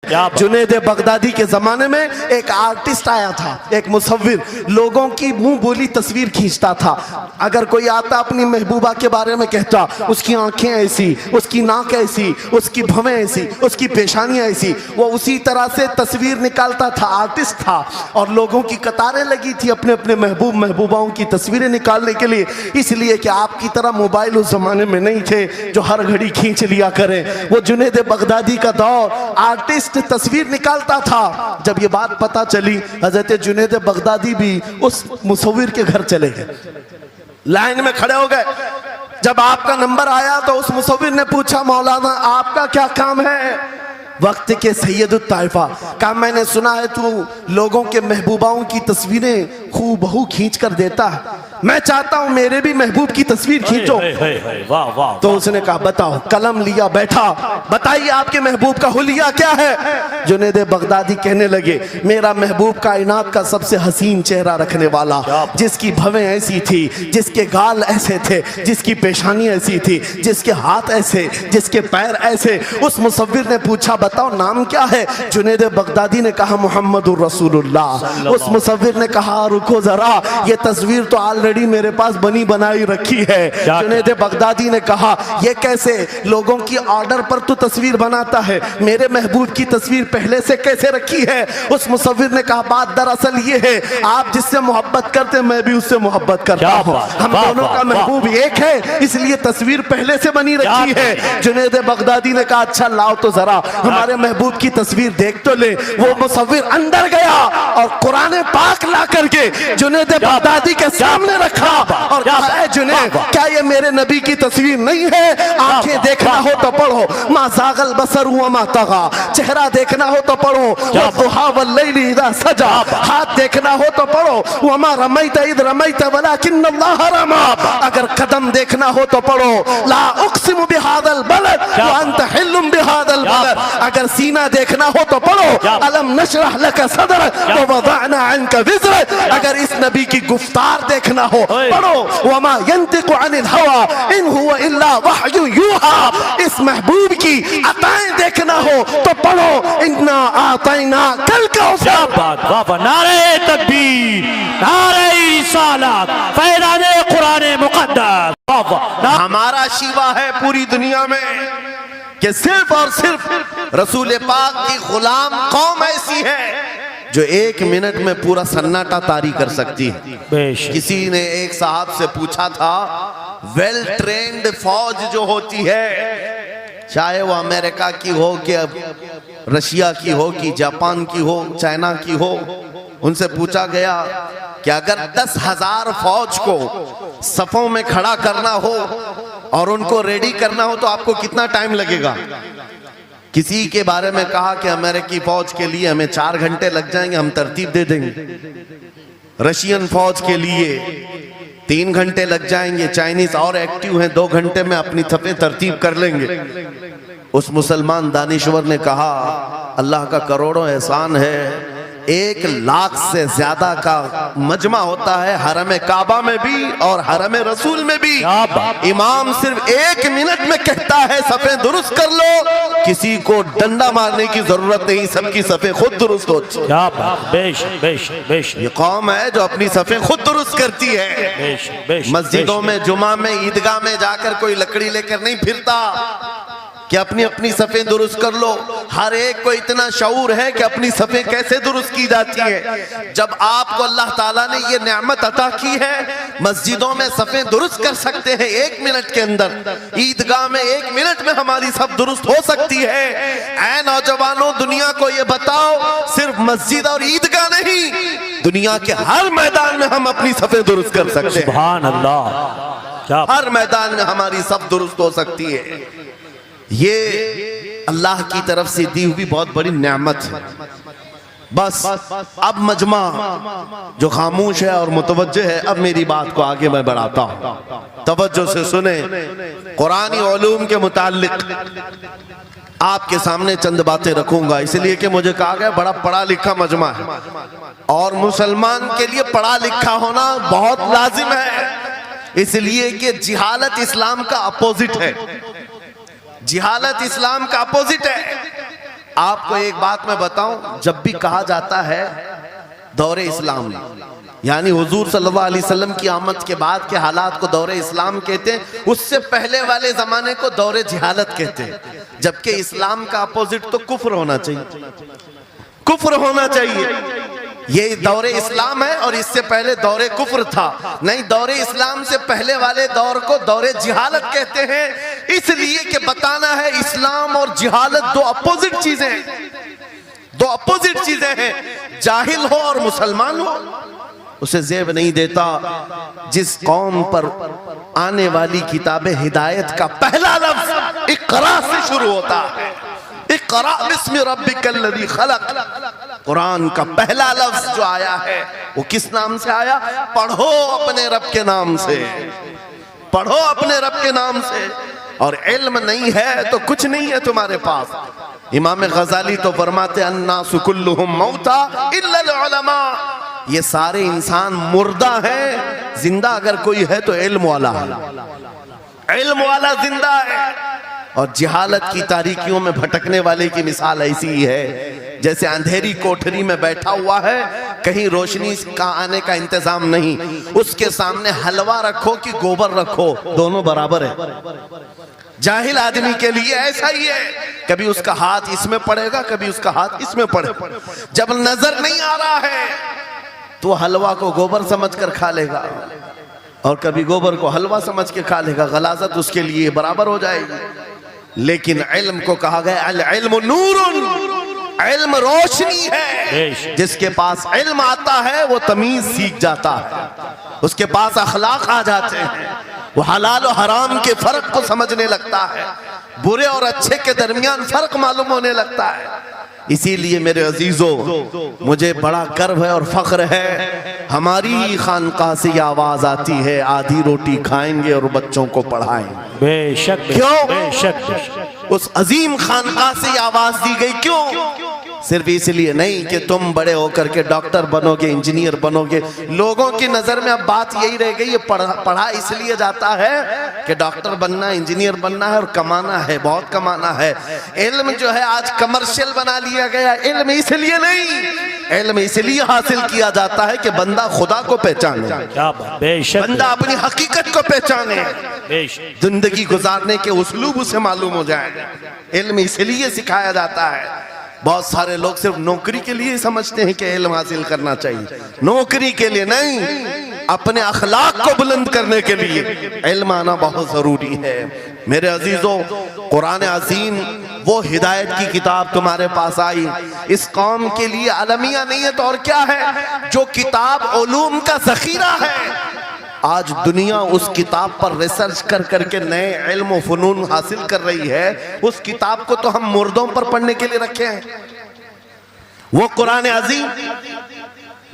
Junaid Baghdadi के जमाने में एक आर्टिस्ट आया था, एक मुसव्विर, लोगों की मुंह बोली तस्वीर खींचता था। अगर कोई आता अपनी महबूबा के बारे में कहता, उसकी आंखें ऐसी, उसकी नाक ऐसी, उसकी भवें ऐसी, उसकी पेशानियां ऐसी, वो उसी तरह से तस्वीर निकालता था। आर्टिस्ट था और लोगों की कतारें लगी थी अपने अपने महबूब महबूबाओं की तस्वीरें निकालने के लिए, इसलिए कि आपकी तरह मोबाइल उस जमाने में नहीं थे जो हर घड़ी खींच लिया करें। वो जुनैद बगदादी का दौर, आर्टिस्ट तस्वीर निकालता था। जब ये बात पता चली, हजरत जुनैद बगदादी भी उस मुसव्विर के घर चले गए, लाइन में खड़े हो गए। जब आपका नंबर आया तो उस मुसव्विर ने पूछा, मौलाना आपका क्या काम है? वक्त के सैयदुत ताइफा का, मैंने सुना है तू लोगों के महबूबाओं की तस्वीरें खूबहू खींच कर देता है, मैं चाहता हूं मेरे भी महबूब की तस्वीर खींचो। वाह वाह। तो उसने कहा बताओ, कलम लिया, बैठा, बताइए आपके महबूब का हुलिया क्या है? जुनैद बगदादी कहने लगे, मेरा महबूब कायनात का सबसे हसीन चेहरा रखने वाला, जिसकी भवें ऐसी थी, जिसके गाल ऐसे थे, जिसकी पेशानी ऐसी थी, जिसके हाथ ऐसे, जिसके पैर ऐसे। उस मुसव्विर ने पूछा, बताओ नाम क्या है? जुनैद बगदादी ने कहा, मुहम्मदुर रसूलुल्लाह। उस मुसव्विर ने कहा, रुको जरा, ये तस्वीर तो ऑलरेडी मेरे पास बनी बनाई रखी है। जुनैद बगदादी ने कहा, ये कैसे? लोगों की ऑर्डर पर तू तस्वीर बनाता है, मेरे महबूब की तस्वीर पहले से कैसे रखी है? उस मुसव्विर ने कहा, बात दरअसल ये है, आप जिससे मोहब्बत करते मैं भी उससे मोहब्बत करता हूँ, हम दोनों का महबूब एक है, इसलिए तस्वीर पहले से बनी रखी है। जुनैद बगदादी ने कहा, अच्छा लाओ तो जरा हमारे महबूब की तस्वीर देख तो ले। वो मुसव्विर अंदर गया और कुरान पाक ला करके जुनैद बगदादी के सामने रखा और कहा, जुनैद क्या ये मेरे नबी की तस्वीर नहीं है? आंखें देखना हो तो पढ़ो, मा ज़ागल बसर हुआ मा तगा, चेहरा देखना हो तो पढ़ो, वद्दुहा वल्लैलि इज़ा सजा, हाथ देखना हो तो पढ़ो, वमा रमैत इज़ रमैत वलाकिन्नल्लाह रमा, अगर कदम देखना हो तो पढ़ो, ला उक़सिमु बिहादल बलद व अंत हिल्लुम बिहादल बलद, अगर सीना देखना हो तो पढ़ो, अलम नशरह लक सदरक व वदअना अन्का विज़रक, अगर इस नबी की गुफ्तार देखना हो पढ़ो, वमा यंतिकु अनिल हवा इन हुवा इल्ला वहयु यूहा, इस महबूब की अताएं देखना हो तो पढ़ो, इन्ना आतैना कल कौसर। बाबा नारे तकबीर, नारे रिसालत, फैज़ाने कुरान मुक़द्दस। हमारा शिवा है पूरी दुनिया में कि सिर्फ और सिर्फ रसूल पाक की गुलाम कौम ऐसी है जो 1 मिनट में पूरा सन्नाटा तारी कर सकती है। किसी ने एक साहब से पूछा था, वेल ट्रेन्ड फौज जो होती है, चाहे वो अमेरिका की हो कि रशिया की हो कि जापान की हो, चाइना की हो, उनसे पूछा गया कि अगर 10,000 फौज को सफों में खड़ा करना हो और उनको रेडी करना हो तो आपको कितना टाइम लगेगा? किसी के बारे में कहा कि अमेरिकी फौज के लिए हमें 4 घंटे लग जाएंगे, हम तरतीब दे देंगे। रशियन फौज के लिए 3 घंटे लग जाएंगे, चाइनीज और एक्टिव हैं, 2 घंटे में अपनी सफे तरतीब कर लेंगे। उस मुसलमान दानिश्वर ने कहा, अल्लाह का करोड़ों एहसान है, 1 लाख से ज्यादा का मजमा होता है हरम काबा में भी और हरम रसूल में भी। इमाम सिर्फ 1 मिनट में कहता है सफे दुरुस्त कर लो, किसी को डंडा मारने की जरूरत नहीं, सबकी सफे खुद दुरुस्त होती है। ये कौम है जो अपनी सफे खुद दुरुस्त करती है। मस्जिदों में, जुमा में, ईदगाह में जाकर कोई लकड़ी लेकर नहीं फिरता कि अपनी अपनी सफे दुरुस्त कर लो। हर एक को इतना शऊर है कि अपनी सफे कैसे दुरुस्त की जाती है। जब आपको अल्लाह ताला ने ये नेमत अता की है, मस्जिदों में सफे दुरुस्त कर सकते हैं 1 मिनट के अंदर, ईदगाह में 1 मिनट में हमारी सब दुरुस्त हो सकती है। ऐ नौजवानों, दुनिया को ये बताओ, सिर्फ मस्जिद और ईदगाह नहीं, दुनिया के हर मैदान में हम अपनी सफे दुरुस्त कर सकते हैं। सुभान अल्लाह, हर मैदान में हमारी सब दुरुस्त हो सकती है। ये अल्लाह की तरफ से दी हुई बहुत बड़ी नेमत है। बस अब मजमा जो खामोश है और मुतवज्जे है, अब मेरी बात को आगे मैं बढ़ाता हूं, तवज्जो से सुने। कुरानी उलूम के मुताल्लिक आपके सामने चंद बातें रखूंगा, इसलिए कि मुझे कहा गया बड़ा पढ़ा लिखा मजमा है और मुसलमान के लिए पढ़ा लिखा होना बहुत लाजिम है, इसलिए कि जिहालत इस्लाम का अपोजिट है। जिहालत इस्लाम का अपोजिट है। आपको एक बात मैं बताऊं, जब भी कहा जाता है दौरे इस्लाम, यानी हुजूर सल्लल्लाहु अलैहि वसल्लम की आमद के बाद के हालात को दौरे इस्लाम कहते हैं, उससे पहले वाले जमाने को दौरे जिहालत कहते हैं। जबकि इस्लाम का अपोजिट तो कुफ्र होना चाहिए, कुफ्र होना चाहिए। ये दौरे इस्लाम है और इससे पहले दौरे कुफ्र था। नहीं, दौरे इस्लाम से पहले वाले दौर को दौरे जिहालत कहते हैं, इसलिए कि बताना है इस्लाम और जिहालत दो अपोजिट चीजें हैं, दो अपोजिट चीजें हैं। जाहिल हो और मुसलमान हो उसे जेब नहीं देता। जिस कौम पर आने वाली किताब हिदायत का पहला लफ्ज इक़रा से शुरू होता है, इक़रा बिस्मि रब्बिकल लज़ी खलक़, कुरान का पहला लफ्ज जो आया है वो किस नाम से आया? पढ़ो अपने रब के नाम से, पढ़ो अपने रब के नाम से। और इल्म नहीं है तो कुछ नहीं है तुम्हारे पास। इमाम गजाली तो फरमाते अन्नासु कुल्लुहुम मौता इल्लल उलमा, ये सारे इंसान मुर्दा हैं, जिंदा अगर कोई है तो इल्म वाला है, इल्म वाला जिंदा है। और जिहालत की तारीकियों में भटकने वाले की मिसाल ऐसी ही है जैसे अंधेरी कोठरी में बैठा हुआ है, कहीं रोशनी का आने का इंतजाम नहीं, उसके सामने हलवा रखो कि गोबर रखो, दोनों बराबर है। जाहिल आदमी के लिए ऐसा ही है, कभी उसका हाथ इसमें पड़ेगा, कभी उसका हाथ इसमें पड़ेगा। जब नजर नहीं आ रहा है तो हलवा को गोबर समझकर खा लेगा और कभी गोबर को हलवा समझ के खा लेगा, गलाजत उसके लिए बराबर हो जाएगी। लेकिन इल्म को कहा गया अल इल्मु नूरुन, इल्म रोशनी है। जिसके पास इल्म आता है वो तमीज सीख जाता है, उसके पास अखलाक आ जाते हैं, वो हलाल और हराम के फर्क को समझने लगता है, बुरे और अच्छे के दरमियान फर्क मालूम होने लगता है। इसीलिए मेरे अजीजों, मुझे बड़ा गर्व है और फख्र है, हमारी खानकाह से ये आवाज आती है आधी रोटी खाएंगे और बच्चों को पढ़ाएंगे। बेशक, क्यों? बेशक। उस अजीम खानकाह से ये आवाज दी गई, क्यों? सिर्फ इसलिए नहीं कि तुम बड़े होकर के डॉक्टर बनोगे, इंजीनियर बनोगे। लोगों की नजर में अब बात यही रह गई है, पढ़ा इसलिए जाता है कि डॉक्टर बनना, इंजीनियर बनना है और कमाना है, बहुत कमाना है। इल्म जो है आज कमर्शियल बना लिया गया। इल्म इसलिए नहीं, इल्म इसलिए हासिल किया जाता है कि बंदा खुदा को पहचाने, बंदा अपनी हकीकत को पहचाने, जिंदगी गुजारने के उसलूब उसे मालूम हो जाए। इल्म इसलिए सिखाया जाता है। बहुत सारे लोग सिर्फ नौकरी के लिए समझते हैं कि इल्म हासिल करना चाहिए, नौकरी के लिए नहीं, अपने अखलाक को बुलंद करने के लिए इल्म आना बहुत जरूरी है। मेरे अजीजों, कुरान अज़ीम वो हिदायत की किताब तुम्हारे पास आई, इस कौम के लिए अलमिया नहीं है तो और क्या है, जो किताब उलूम का जखीरा है। आज दुनिया उस किताब पर रिसर्च कर करके नए इल्म और फनून हासिल कर रही है। उस किताब को तो हम मुर्दों पर पढ़ने के लिए रखे हैं। वो कुरान अज़ीम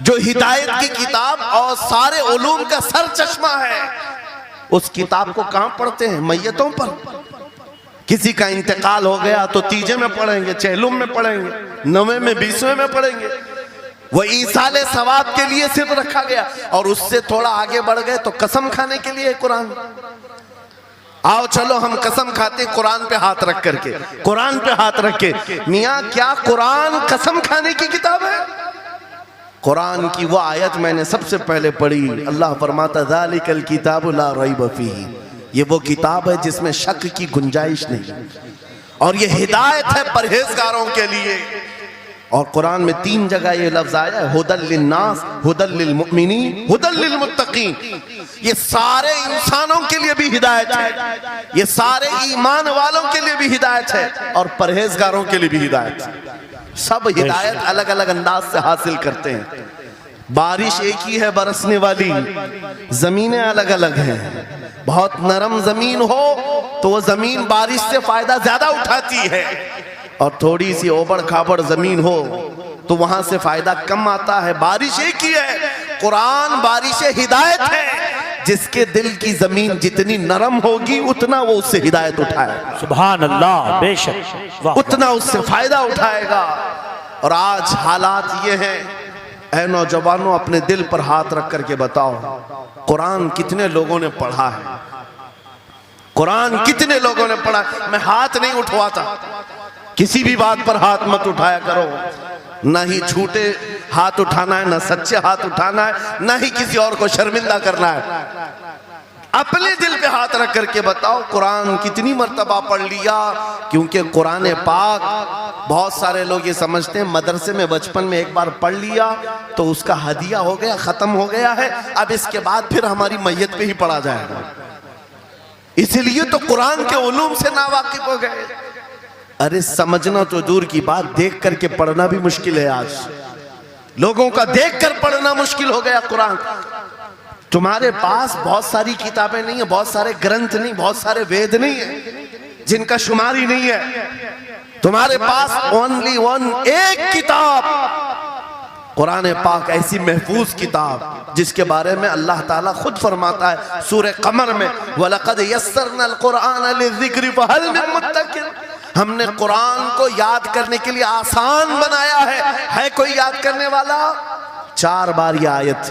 जो हिदायत की किताब और सारे उलूम का सर चश्मा है, उस किताब को कहाँ पढ़ते हैं? मैयतों पर। किसी का इंतकाल हो गया तो तीजे में पढ़ेंगे, चहलुम में पढ़ेंगे, 9वें में 20वें में पढ़ेंगे। वो ईसाले सवाब के लिए सिर्फ रखा गया। और उससे थोड़ा आगे बढ़ गए तो कसम खाने के लिए कुरान। आओ चलो हम कसम खाते कुरान पे हाथ रख करके, कुरान पे हाथ रख के। मियाँ क्या कुरान कसम खाने की किताब है? कुरान की वो आयत मैंने सबसे पहले पढ़ी, अल्लाह फरमाता ज़ालिकल किताबु ला रैब फीही, ये वो किताब है जिसमें शक की गुंजाइश नहीं, और ये हिदायत है परहेजगारों के लिए। और कुरान में 3 जगह ये लफ्ज आया है, हुदल लिन्नास, हुदल लिल मुमिनीन, हुदल लिल मुत्तकीन। ये सारे इंसानों के लिए भी हिदायत है, ये सारे ईमान वालों के लिए भी हिदायत है और परहेजगारों के लिए भी हिदायत है। सब हिदायत अलग अलग अंदाज से हासिल करते हैं। बारिश एक ही है बरसने वाली, जमीनें अलग अलग हैं। बहुत नरम जमीन हो तो वो जमीन बारिश से फायदा ज्यादा उठाती है, और थोड़ी सी ओबड़ खाबड़ जमीन हो तो वहां से फायदा कम आता है। बारिश एक ही है, कुरान बारिश हिदायत है। जिसके दिल की जमीन जितनी नरम होगी उतना वो उससे हिदायत उठाएगा। सुभान अल्लाह, बेशक, उतना उससे फायदा उठाएगा। और आज हालात ये हैं, ऐ नौजवानों अपने दिल पर हाथ रख करके बताओ, कुरान कितने लोगों ने पढ़ा है? कुरान कितने लोगों ने पढ़ा? मैं हाथ नहीं उठवाता, किसी भी बात पर हाथ मत उठाया करो, ना ही झूठे हाथ उठाना है, ना सच्चे हाथ उठाना है, ना ही किसी और को शर्मिंदा करना है। अपने दिल पे हाथ रख करके बताओ कुरान कितनी मर्तबा पढ़ लिया। क्योंकि कुरान पाक, बहुत सारे लोग ये समझते हैं मदरसे में बचपन में एक बार पढ़ लिया तो उसका हदिया हो गया, खत्म हो गया है, अब इसके बाद फिर हमारी मैयत पे ही पढ़ा जाएगा। इसलिए तो कुरान के उलूम से नावाकिफ हो गए। अरे समझना तो दूर की बात, देख करके पढ़ना भी मुश्किल है। आज लोगों का देख कर पढ़ना मुश्किल हो गया कुरान। तुम्हारे पास बहुत सारी किताबें नहीं है, बहुत सारे ग्रंथ नहीं, बहुत सारे वेद नहीं है जिनका शुमार ही नहीं है। तुम्हारे पास ओनली वन, एक किताब कुरान पाक, ऐसी महफूज किताब जिसके बारे में अल्लाह ताला खुद फरमाता है सूरह कमर में, वलक़द यस्सरनल कुरआन लिज़िक्रि फहल मिन मुद्दकिर। हमने कुरान को याद करने के लिए आसान बनाया है कोई याद करने वाला? 4 बार यह आयत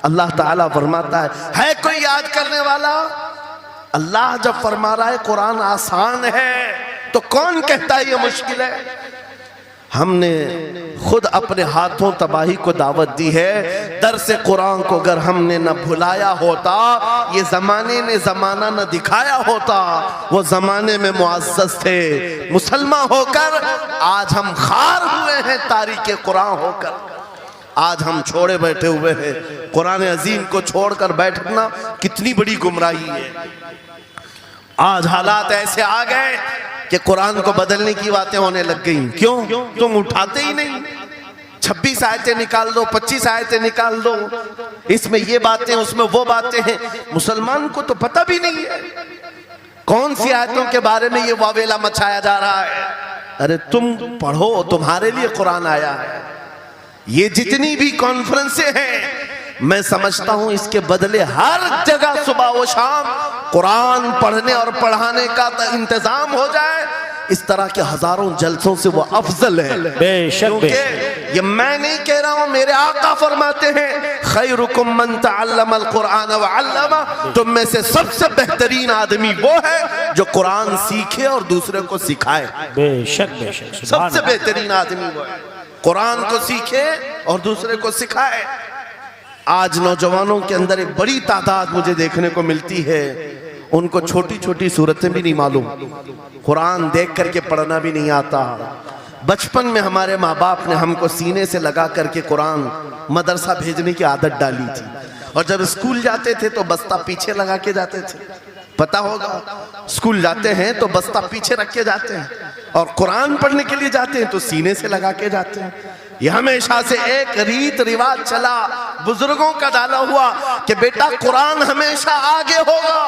अल्लाह ताला फरमाता है कोई याद करने वाला? अल्लाह जब फरमा रहा है कुरान आसान है तो कौन कहता है ये मुश्किल है? हमने खुद अपने हाथों तबाही को दावत दी है। दर्स कुरान को अगर हमने न भुलाया होता, ये जमाने ने जमाना न दिखाया होता, वो जमाने में मुअज़्ज़ज़ थे मुसलमान होकर, आज हम खार हुए हैं तारीके कुरान होकर। आज हम छोड़े बैठे हुए हैं। कुरान अजीम को छोड़कर बैठना कितनी बड़ी गुमराही है। आज हालात ऐसे आ गए कि कुरान को बदलने की बातें होने लग गई। क्यों? तुम उठाते ही नहीं। 26 आयतें निकाल दो, 25 आयतें निकाल दो, इसमें ये बातें, उसमें वो बातें हैं। मुसलमान को तो पता भी नहीं है कौन सी आयतों के बारे में ये वावेला मचाया जा रहा है। अरे तुम पढ़ो, तुम्हारे लिए कुरान आया है। ये जितनी भी कॉन्फ्रेंसें हैं, मैं समझता हूं इसके बदले हर जगह सुबह व शाम कुरान पढ़ने और पढ़ाने का इंतजाम हो जाए। इस तरह के हजारों जलसों से वो अफजल है। क्योंकि ये मैं नहीं कह रहा हूं, मेरे आका फरमाते हैं खैरुकुम मन तअल्लमल कुरान व अल्लमा। तुम में से सबसे बेहतरीन आदमी वो है जो कुरान सीखे और दूसरे को सिखाए। बेशक बेशक, सबसे बेहतरीन आदमी वो है कुरान को सीखे और दूसरे को सिखाए। आज नौजवानों के अंदर एक बड़ी तादाद मुझे देखने को मिलती है, उनको छोटी छोटी सूरतें भी नहीं मालूम, कुरान देख करके पढ़ना भी नहीं आता। बचपन में हमारे माँ बाप ने हमको सीने से लगा करके कुरान मदरसा भेजने की आदत डाली थी, और जब स्कूल जाते थे तो बस्ता पीछे लगा के जाते थे। पता होगा, स्कूल जाते हैं तो बस्ता पीछे रख के जाते हैं, और कुरान पढ़ने के लिए जाते हैं तो सीने से लगा के जाते हैं। यह हमेशा से एक रीत रिवाज चला, बुजुर्गों का डाला हुआ कि बेटा कुरान हमेशा आगे होगा।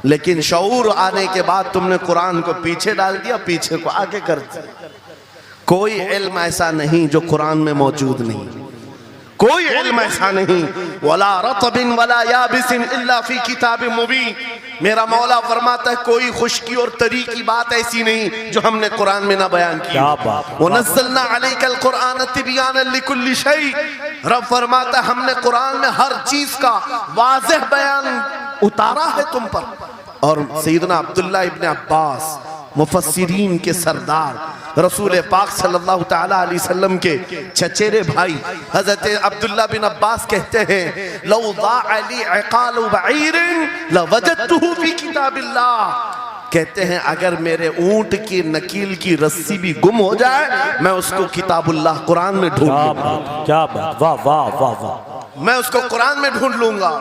लेकिन शऊर आने के बाद तुमने कुरान को पीछे डाल दिया, पीछे को आगे कर दिया। कोई इल्म ऐसा नहीं जो कुरान में मौजूद नहीं, कोई इल्म ऐसा नहीं। वला रतबिन वला याबिसिन इल्ला फी किताबिन मुबीन। मेरा मौला फरमाता है कोई खुश्की और तरी की बात ऐसी नहीं जो हमने कुरान में ना बयान की। वनज़्ज़लना अलैकल कुरान तिबयानन लिकुल्लि शै। रब फरमाता है हमने कुरान में हर चीज का वाज़ेह बयान उतारा है तुम पर। और सैयदना अब्दुल्लाह इब्न अब्बास, मुफस्सिरीन के सरदार, रसूल पाक सल्लल्लाहु ताला अलैहि वसल्लम के चचेरे भाई हजरत अब्दुल्लाह बिन अब्बास कहते हैं लौ ज़ाअली इक़ालु बईरिन लवजदतुहु फी किताबिल्लाह। कहते हैं अगर मेरे ऊंट की नकील की रस्सी भी गुम हो जाए, मैं उसको किताबुल्लाह कुरान में ढूंढ लूंगा। क्या बात, वाह वाह वाह वाह। मैं उसको कुरान में ढूंढ लूंगा।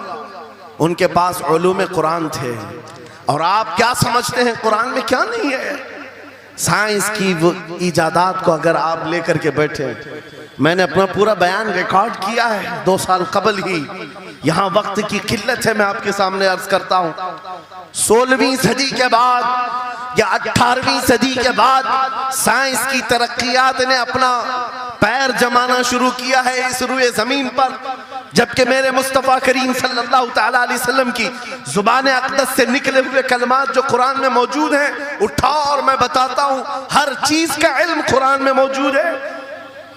उनके पास उलूम कुरान थे। और आप क्या समझते हैं कुरान में क्या नहीं है? साइंस की वो इजादात को अगर आप लेकर के बैठे, मैंने अपना पूरा बयान रिकॉर्ड किया है 2 साल कबल ही। यहाँ वक्त की किल्लत है, मैं आपके सामने अर्ज करता हूँ। 16वीं सदी के बाद या 18वीं सदी के बाद साइंस की तरक्कियात ने अपना पैर जमाना शुरू किया है इस रुए जमीन पर। जबकि मेरे मुस्तफ़ा करीम सल्लल्लाहु ताला अलैहि वसल्लम की जुबान अक़दस से निकले हुए कलमात जो कुरान में मौजूद हैं, उठाओ और मैं बताता हूँ हर चीज का इल्म कुरान में मौजूद है।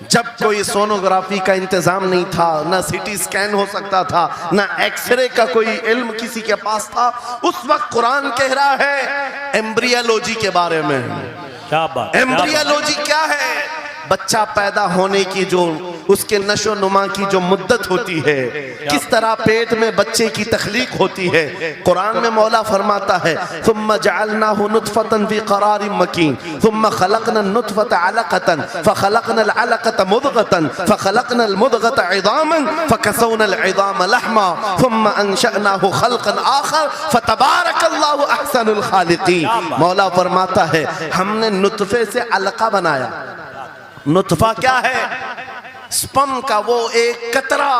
जब कोई सोनोग्राफी का इंतजाम नहीं था, ना सिटी स्कैन हो सकता था, ना एक्सरे का कोई इल्म किसी के पास था, उस वक्त कुरान कह रहा है एम्ब्रियोलॉजी के बारे में। क्या बात। एम्ब्रियोलॉजी क्या है? बच्चा पैदा होने की जो उसके नशो नुमा की जो मुद्दत होती है, किस तरह पेट में बच्चे की तख्लीक होती है। कुरान में मौला फरमाता है सुम्मा जअलनाहु नुतफतन फी क़रारिन मकीन सुम्मा खलक़ना नुतफत अलक़तन फ़खलक़ना अलक़त मुदग़तन फ़खलक़ना मुदग़त इज़ामन फ़कसवना इज़ाम लहमा सुम्मा अंशअनाहु खल्क़न आखर फ़तबारकल्लाहु अहसनुल ख़ालिक़ीन। मौला फरमाता है हमने नुतफे से अलका बनाया। नुतफा क्या है? स्पर्म का वो एक कतरा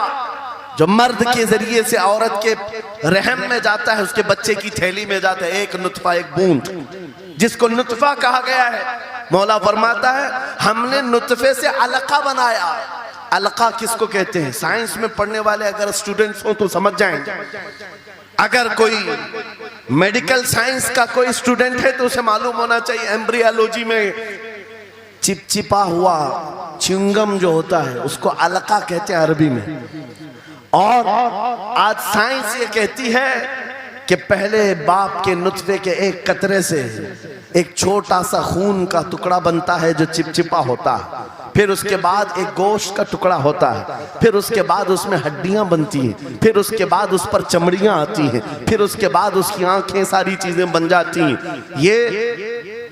जो मर्द के जरिए से औरत के रहम में जाता है, उसके बच्चे की थैली में जाता है, एक नुतफा, एक बूंद, जिसको नुतफा कहा गया है। मौला फरमाता है हमने नुतफे से अलका बनाया। अलका किसको कहते हैं? साइंस में पढ़ने वाले अगर स्टूडेंट्स हो तो समझ जाएंगे। अगर कोई मेडिकल साइंस का कोई स्टूडेंट है तो उसे मालूम होना चाहिए एम्ब्रियोलॉजी में चिपचिपा हुआ च्युइंगम जो होता है उसको अलका कहते हैं अरबी में। और आज साइंस ये कहती है कि पहले बाप के नुतफे के एक कतरे से एक छोटा सा खून का टुकड़ा बनता है जो चिपचिपा होता है, फिर उसके बाद एक गोश्त का टुकड़ा होता है, फिर उसके बाद उसमें हड्डियां बनती हैं, फिर उसके बाद उस पर चमड़ियां आती हैं, फिर उसके बाद उसकी आंखें, सारी चीजें बन जाती हैं। ये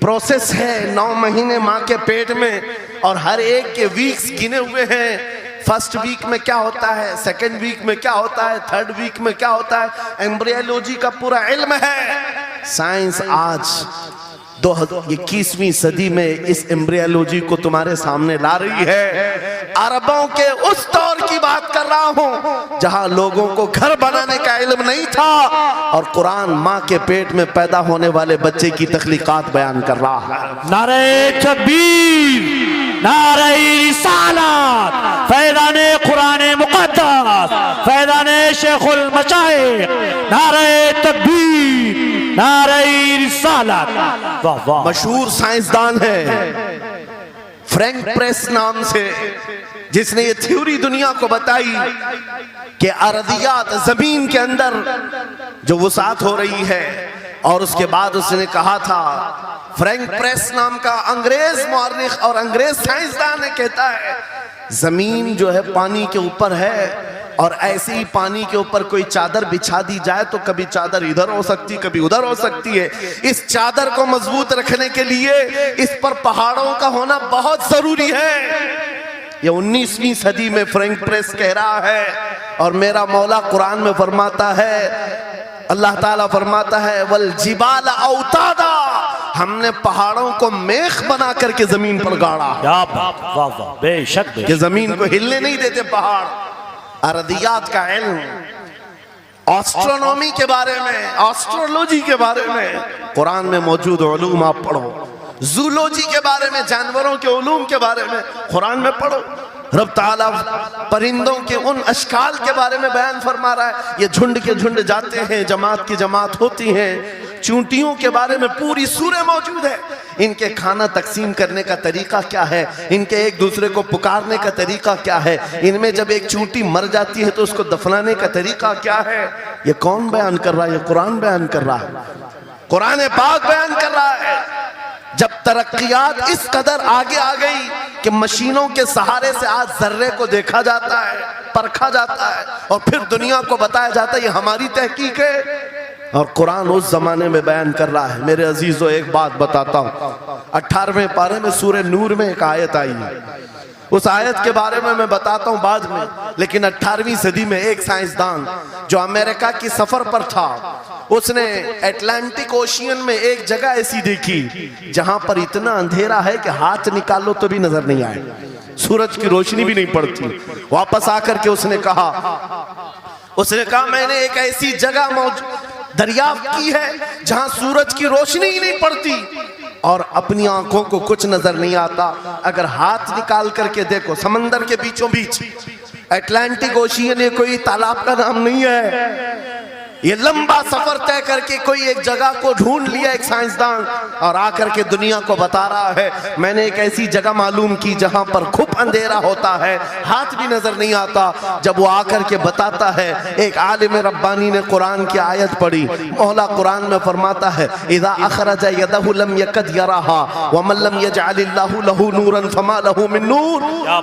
प्रोसेस है 9 महीने माँ के पेट में, और हर एक के वीक्स गिने हुए हैं। फर्स्ट वीक में क्या होता है, सेकंड वीक में क्या होता है, थर्ड वीक में क्या होता है, एम्ब्रियोलॉजी का पूरा इल्म है। साइंस आज 21वीं सदी में इस एम्ब्रियोलॉजी को तुम्हारे सामने ला रही है। अरबों के उस दौर की बात कर रहा हूं जहां लोगों को घर बनाने का इल्म नहीं था, और कुरान माँ के पेट में पैदा होने वाले बच्चे की तख्लीकात बयान कर रहा है। नारे तकबीर, नारे रिसालत, फैज़ाने कुरान मुक़द्दस, फैज़ाने शेखुल मशाइख, नारे तकबीर, नारे रिसालत। वाह वाह। मशहूर साइंसदान है फ्रैंक प्रेस नाम से, जिसने ये थ्योरी दुनिया को बताई कि अर्दियात जमीन के अंदर जो वसात हो रही है, और उसके बाद उसने कहा था, फ्रैंक प्रेस नाम का अंग्रेज मुअर्रिख और अंग्रेज साइंसदान ने कहता है जमीन जो है पानी के ऊपर है, और ऐसे ही पानी के ऊपर कोई चादर बिछा दी जाए तो कभी चादर इधर हो सकती, कभी उधर हो सकती है। इस चादर को मजबूत रखने के लिए इस पर पहाड़ों का होना बहुत जरूरी है। ये 19वीं सदी में फ्रैंक प्रेस कह रहा है, और मेरा मौला कुरान में फरमाता है, अल्लाह ताला फरमाता है वल जिबाल औतादा, हमने पहाड़ों को मेख बना करके जमीन पर गाड़ा। क्या बात, वाह वाह, बेशक कि जमीन को हिलने नहीं देते पहाड़। अर्दियात का इल्म, एस्ट्रोनॉमी के बारे में, एस्ट्रोलॉजी के बारे में कुरान में मौजूद उलूम आप पढ़ो। जूलॉजी के बारे में, जानवरों के उलूम के बारे में कुरान में पढ़ो। रब ताला परिंदों के उन अशकाल के बारे में बयान फरमा रहा है, ये झुंड के झुंड जाते हैं, जमात की जमात होती हैं। चूंटियों के बारे में पूरी सूरह मौजूद है, इनके खाना तकसीम करने का तरीका क्या है, इनके एक दूसरे को पुकारने का तरीका क्या है, इनमें जब एक चूंटी मर जाती है तो उसको दफनाने का तरीका क्या है। ये कौन बयान कर रहा है? ये कुरान बयान कर रहा है, कुरान पाक बयान कर रहा है। जब तरक्कियात इस कदर आगे आ गई कि मशीनों के सहारे से आज जर्रे को देखा जाता है, परखा जाता है, और फिर दुनिया को बताया जाता है ये हमारी तहकीक है, और कुरान उस जमाने में बयान कर रहा है। मेरे अजीजों, एक बात बताता हूँ, 18वें पारे में सूरह नूर में एक आयत आई है, उस आयत के बारे में मैं बताता हूँ बाद में। लेकिन 18वीं सदी में एक साइंसदान जो अमेरिका की सफर पर था, उसने अटलांटिक ओशियन में एक जगह ऐसी देखी जहां पर इतना अंधेरा है कि हाथ निकालो तो भी नजर नहीं आए, सूरज की रोशनी भी नहीं पड़ती। वापस आकर के उसने कहा मैंने एक ऐसी जगह दरियाफ्त की है जहां सूरज की रोशनी ही नहीं पड़ती और अपनी आंखों को कुछ नजर नहीं आता। अगर हाथ निकाल करके देखो, समंदर के बीचों बीच अटलांटिक ओशियन, ये कोई तालाब का नाम नहीं है, ये लंबा सफर तय करके कोई एक जगह को ढूंढ लिया एक साइंसदान और आकर के दुनिया को बता रहा है मैंने एक ऐसी जगह मालूम की जहां पर खूब अंधेरा होता है, हाथ भी नजर नहीं आता। जब वो आकर के बताता है, एक आलिम रब्बानी ने कुरान की आयत पढ़ी। मौला कुरान में फरमाता है इज़ा अखरज यदहु लम यकद यराहा व मन लम यजअलिल्लाहु लहू नूरन फमा लहू मिन नूर।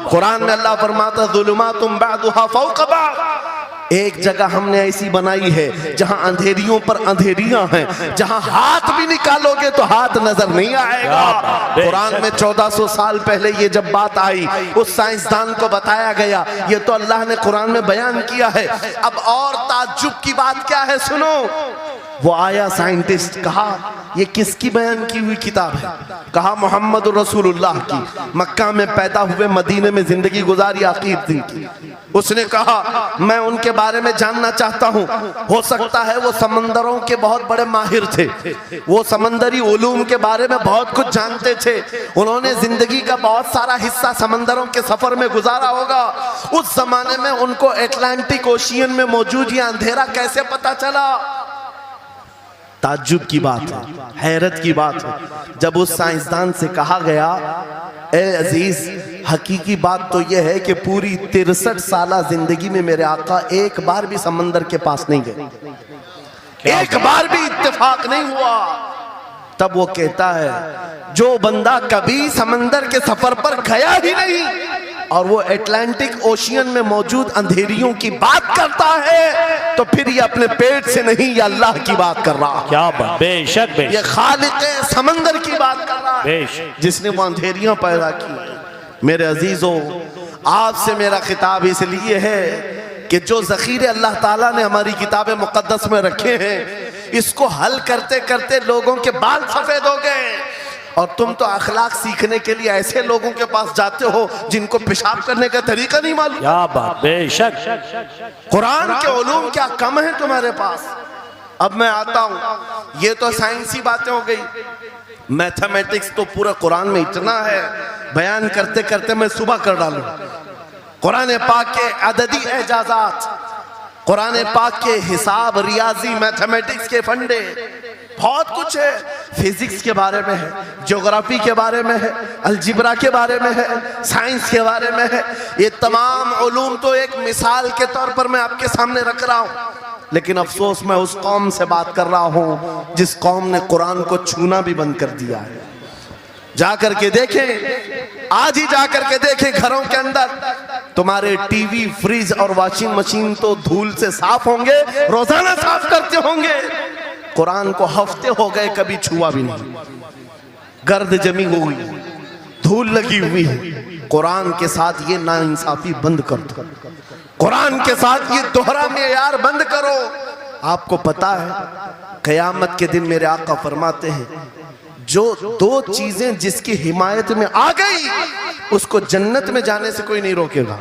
कुरान में अल्लाह फरमाता ज़ुलुमातुम बअदुहा फौक़ बअद। एक जगह हमने ऐसी बनाई है जहां अंधेरियों पर अंधेरियां हैं, जहां हाथ भी निकालोगे तो हाथ नजर नहीं आएगा। कुरान में 1400 साल पहले ये जब बात आई, उस साइंसदान को बताया गया, ये तो अल्लाह ने कुरान में बयान किया है। अब और ताज्जुब की बात क्या है सुनो। वो आया साइंटिस्ट, कहा ये किसकी बयान की हुई किताब है? कहा मोहम्मद रसूलुल्लाह की, मक्का में पैदा हुए, मदीने में जिंदगी गुजारी आकीब दिन की। उसने कहा मैं उनके बारे में जानना चाहता हूँ। हो सकता है वो समंदरों के बहुत बड़े माहिर थे, वो समंदरी उलूम के बारे में बहुत कुछ जानते थे। उन्होंने जिंदगी का बहुत सारा हिस्सा समंदरों के सफर में गुजारा होगा। उस जमाने में उनको अटलांटिक ओशियन में मौजूद ये अंधेरा कैसे पता चला? ताज्जुब की बात है, हैरत की बात है। जब उस साइंसदान से कहा गया ए अजीज, हकीकी बात तो यह है कि पूरी 63 साला जिंदगी में मेरे आका एक बार भी समंदर के पास नहीं गए, एक बार भी इत्तेफाक नहीं हुआ। तब वो कहता है जो बंदा कभी समंदर के सफर पर गया ही नहीं और वो अटलांटिक ओशियन में मौजूद अंधेरियों की बात करता है तो फिर ये अपने पेट से नहीं, ये अल्लाह की बात कर रहा है। क्या बात, बेशक बेशक, ये खालिक़े समंदर की बात कर रहा है, जिसने वो अंधेरियां पैदा की। मेरे अजीजों, आपसे मेरा खिताब इसलिए है कि जो ज़ख़ीरे अल्लाह ताला ने हमारी किताब मुक़द्दस में रखे हैं, इसको हल करते करते लोगों के बाल सफ़ेद हो गए। और तुम तो अखलाक सीखने के लिए ऐसे लोगों के पास जाते हो जिनको पेशाब करने का तरीका नहीं मालूम। क्या बात, बेशक। कुरान के उलूम क्या कम है तुम्हारे पास? अब मैं आता हूँ, ये तो साइंसी बातें हो गई। मैथमेटिक्स तो पूरा कुरान में इतना है, बयान करते करते मैं सुबह कर डालूं। कुरान पाक के अददी एजाजात, कुरान पाक के हिसाब, रियाजी, मैथमेटिक्स के फंडे, बहुत कुछ है। फिजिक्स के बारे में है, ज्योग्राफी के बारे में है, अलजिब्रा के बारे में है, साइंस के बारे में है। ये तमाम उलूम तो एक मिसाल के तौर पर मैं आपके सामने रख रहा हूँ। लेकिन अफसोस मैं उस कौम से बात कर रहा हूँ जिस कौम ने कुरान को छूना भी बंद कर दिया है। जाकर के देखें, आज ही जाकर के देखें घरों के अंदर तुम्हारे टीवी, फ्रिज और वॉशिंग मशीन तो धूल से साफ होंगे, रोजाना साफ करते होंगे। कुरान को हफ्ते हो गए कभी छुआ भी नहीं, गर्द जमी हुई, धूल लगी हुई है। कुरान के साथ ये नाइंसाफी बंद कर दो, कुरान के साथ ये दोहरा मेयार बंद करो। आपको पता है क़यामत के दिन मेरे आका फरमाते हैं जो दो चीजें जिसकी हिमायत में आ गई उसको जन्नत में जाने से कोई नहीं रोकेगा,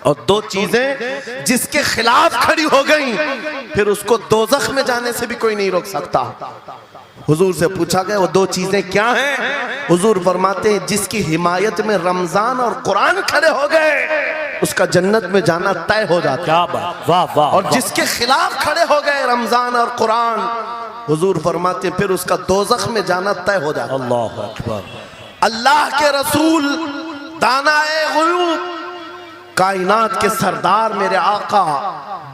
और दो चीजें जिसके खिलाफ खड़ी हो गई फिर उसको दोज़ख में जाने से भी कोई नहीं रोक सकता। हुजूर से पूछा गया वो दो चीजें क्या हैं? हुजूर फरमाते हैं जिसकी हिमायत में रमजान और कुरान खड़े हो गए उसका जन्नत में जाना तय हो जाता। क्या बात, वाह वाह। और जिसके खिलाफ खड़े हो गए रमजान और कुरान, हुजूर फरमाते फिर उसका दोज़ख में जाना तय हो जाता। अल्लाह अकबर। अल्लाह के रसूल, दानाए ग़ुयूब, कायनात के सरदार मेरे आका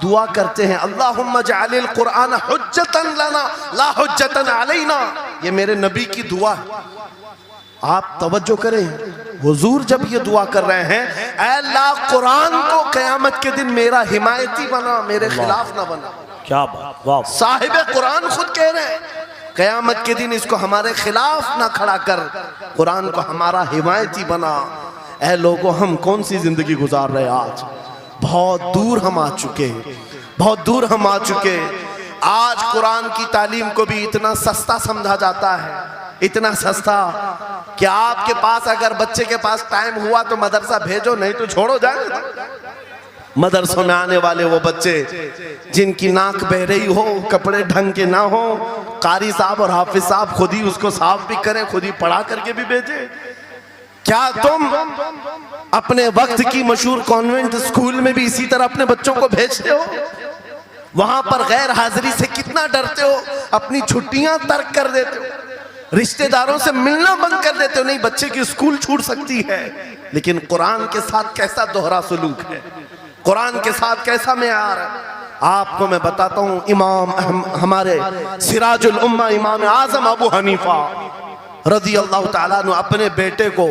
दुआ करते हैं अल्लाहुम्मा जअलिल कुरान हुज्जतन लना ला हुज्जतन अलैना। ये मेरे नबी की दुआ है, आप तवज्जो करें। हुजूर जब ये दुआ कर रहे हैं, ऐ अल्लाह कुरान को क़यामत के दिन मेरा हिमायती बना, मेरे खिलाफ ना बना। क्या बात, वाह। साहिब कुरान खुद कह रहे हैं क़यामत के दिन इसको हमारे खिलाफ ना खड़ा कर, कुरान को हमारा हिमायती बना। ऐ लोगों, हम कौन सी जिंदगी गुजार रहे हैं आज? बहुत दूर हम आ चुके, बहुत दूर हम आ चुके। आज कुरान की तालीम को भी इतना सस्ता समझा जाता है, इतना सस्ता कि आपके पास अगर बच्चे के पास टाइम हुआ तो मदरसा भेजो, नहीं तो छोड़ो जाए। मदरसों में आने वाले वो बच्चे जिनकी नाक बह रही हो, कपड़े ढंग के ना हो, कारी साहब और हाफिज साहब खुद ही उसको साफ भी करें, खुद ही पढ़ा करके भी भेजे। क्या तुम अपने वक्त की मशहूर कॉन्वेंट स्कूल में भी इसी तरह अपने बच्चों को भेजते हो? वहां पर गैर हाजिरी से कितना डरते हो, अपनी छुट्टियां तर्क कर देते हो, रिश्तेदारों से मिलना बंद कर देते हो। नहीं, बच्चे की स्कूल छूट सकती है, लेकिन कुरान के साथ कैसा दोहरा सलूक है, कुरान के साथ कैसा मेयार है। आपको मैं बताता हूं, हमारे सिराजुल उम्मा इमाम आजम अबू हनीफा रज़ी अल्लाह ताला अन्हु अपने बेटे को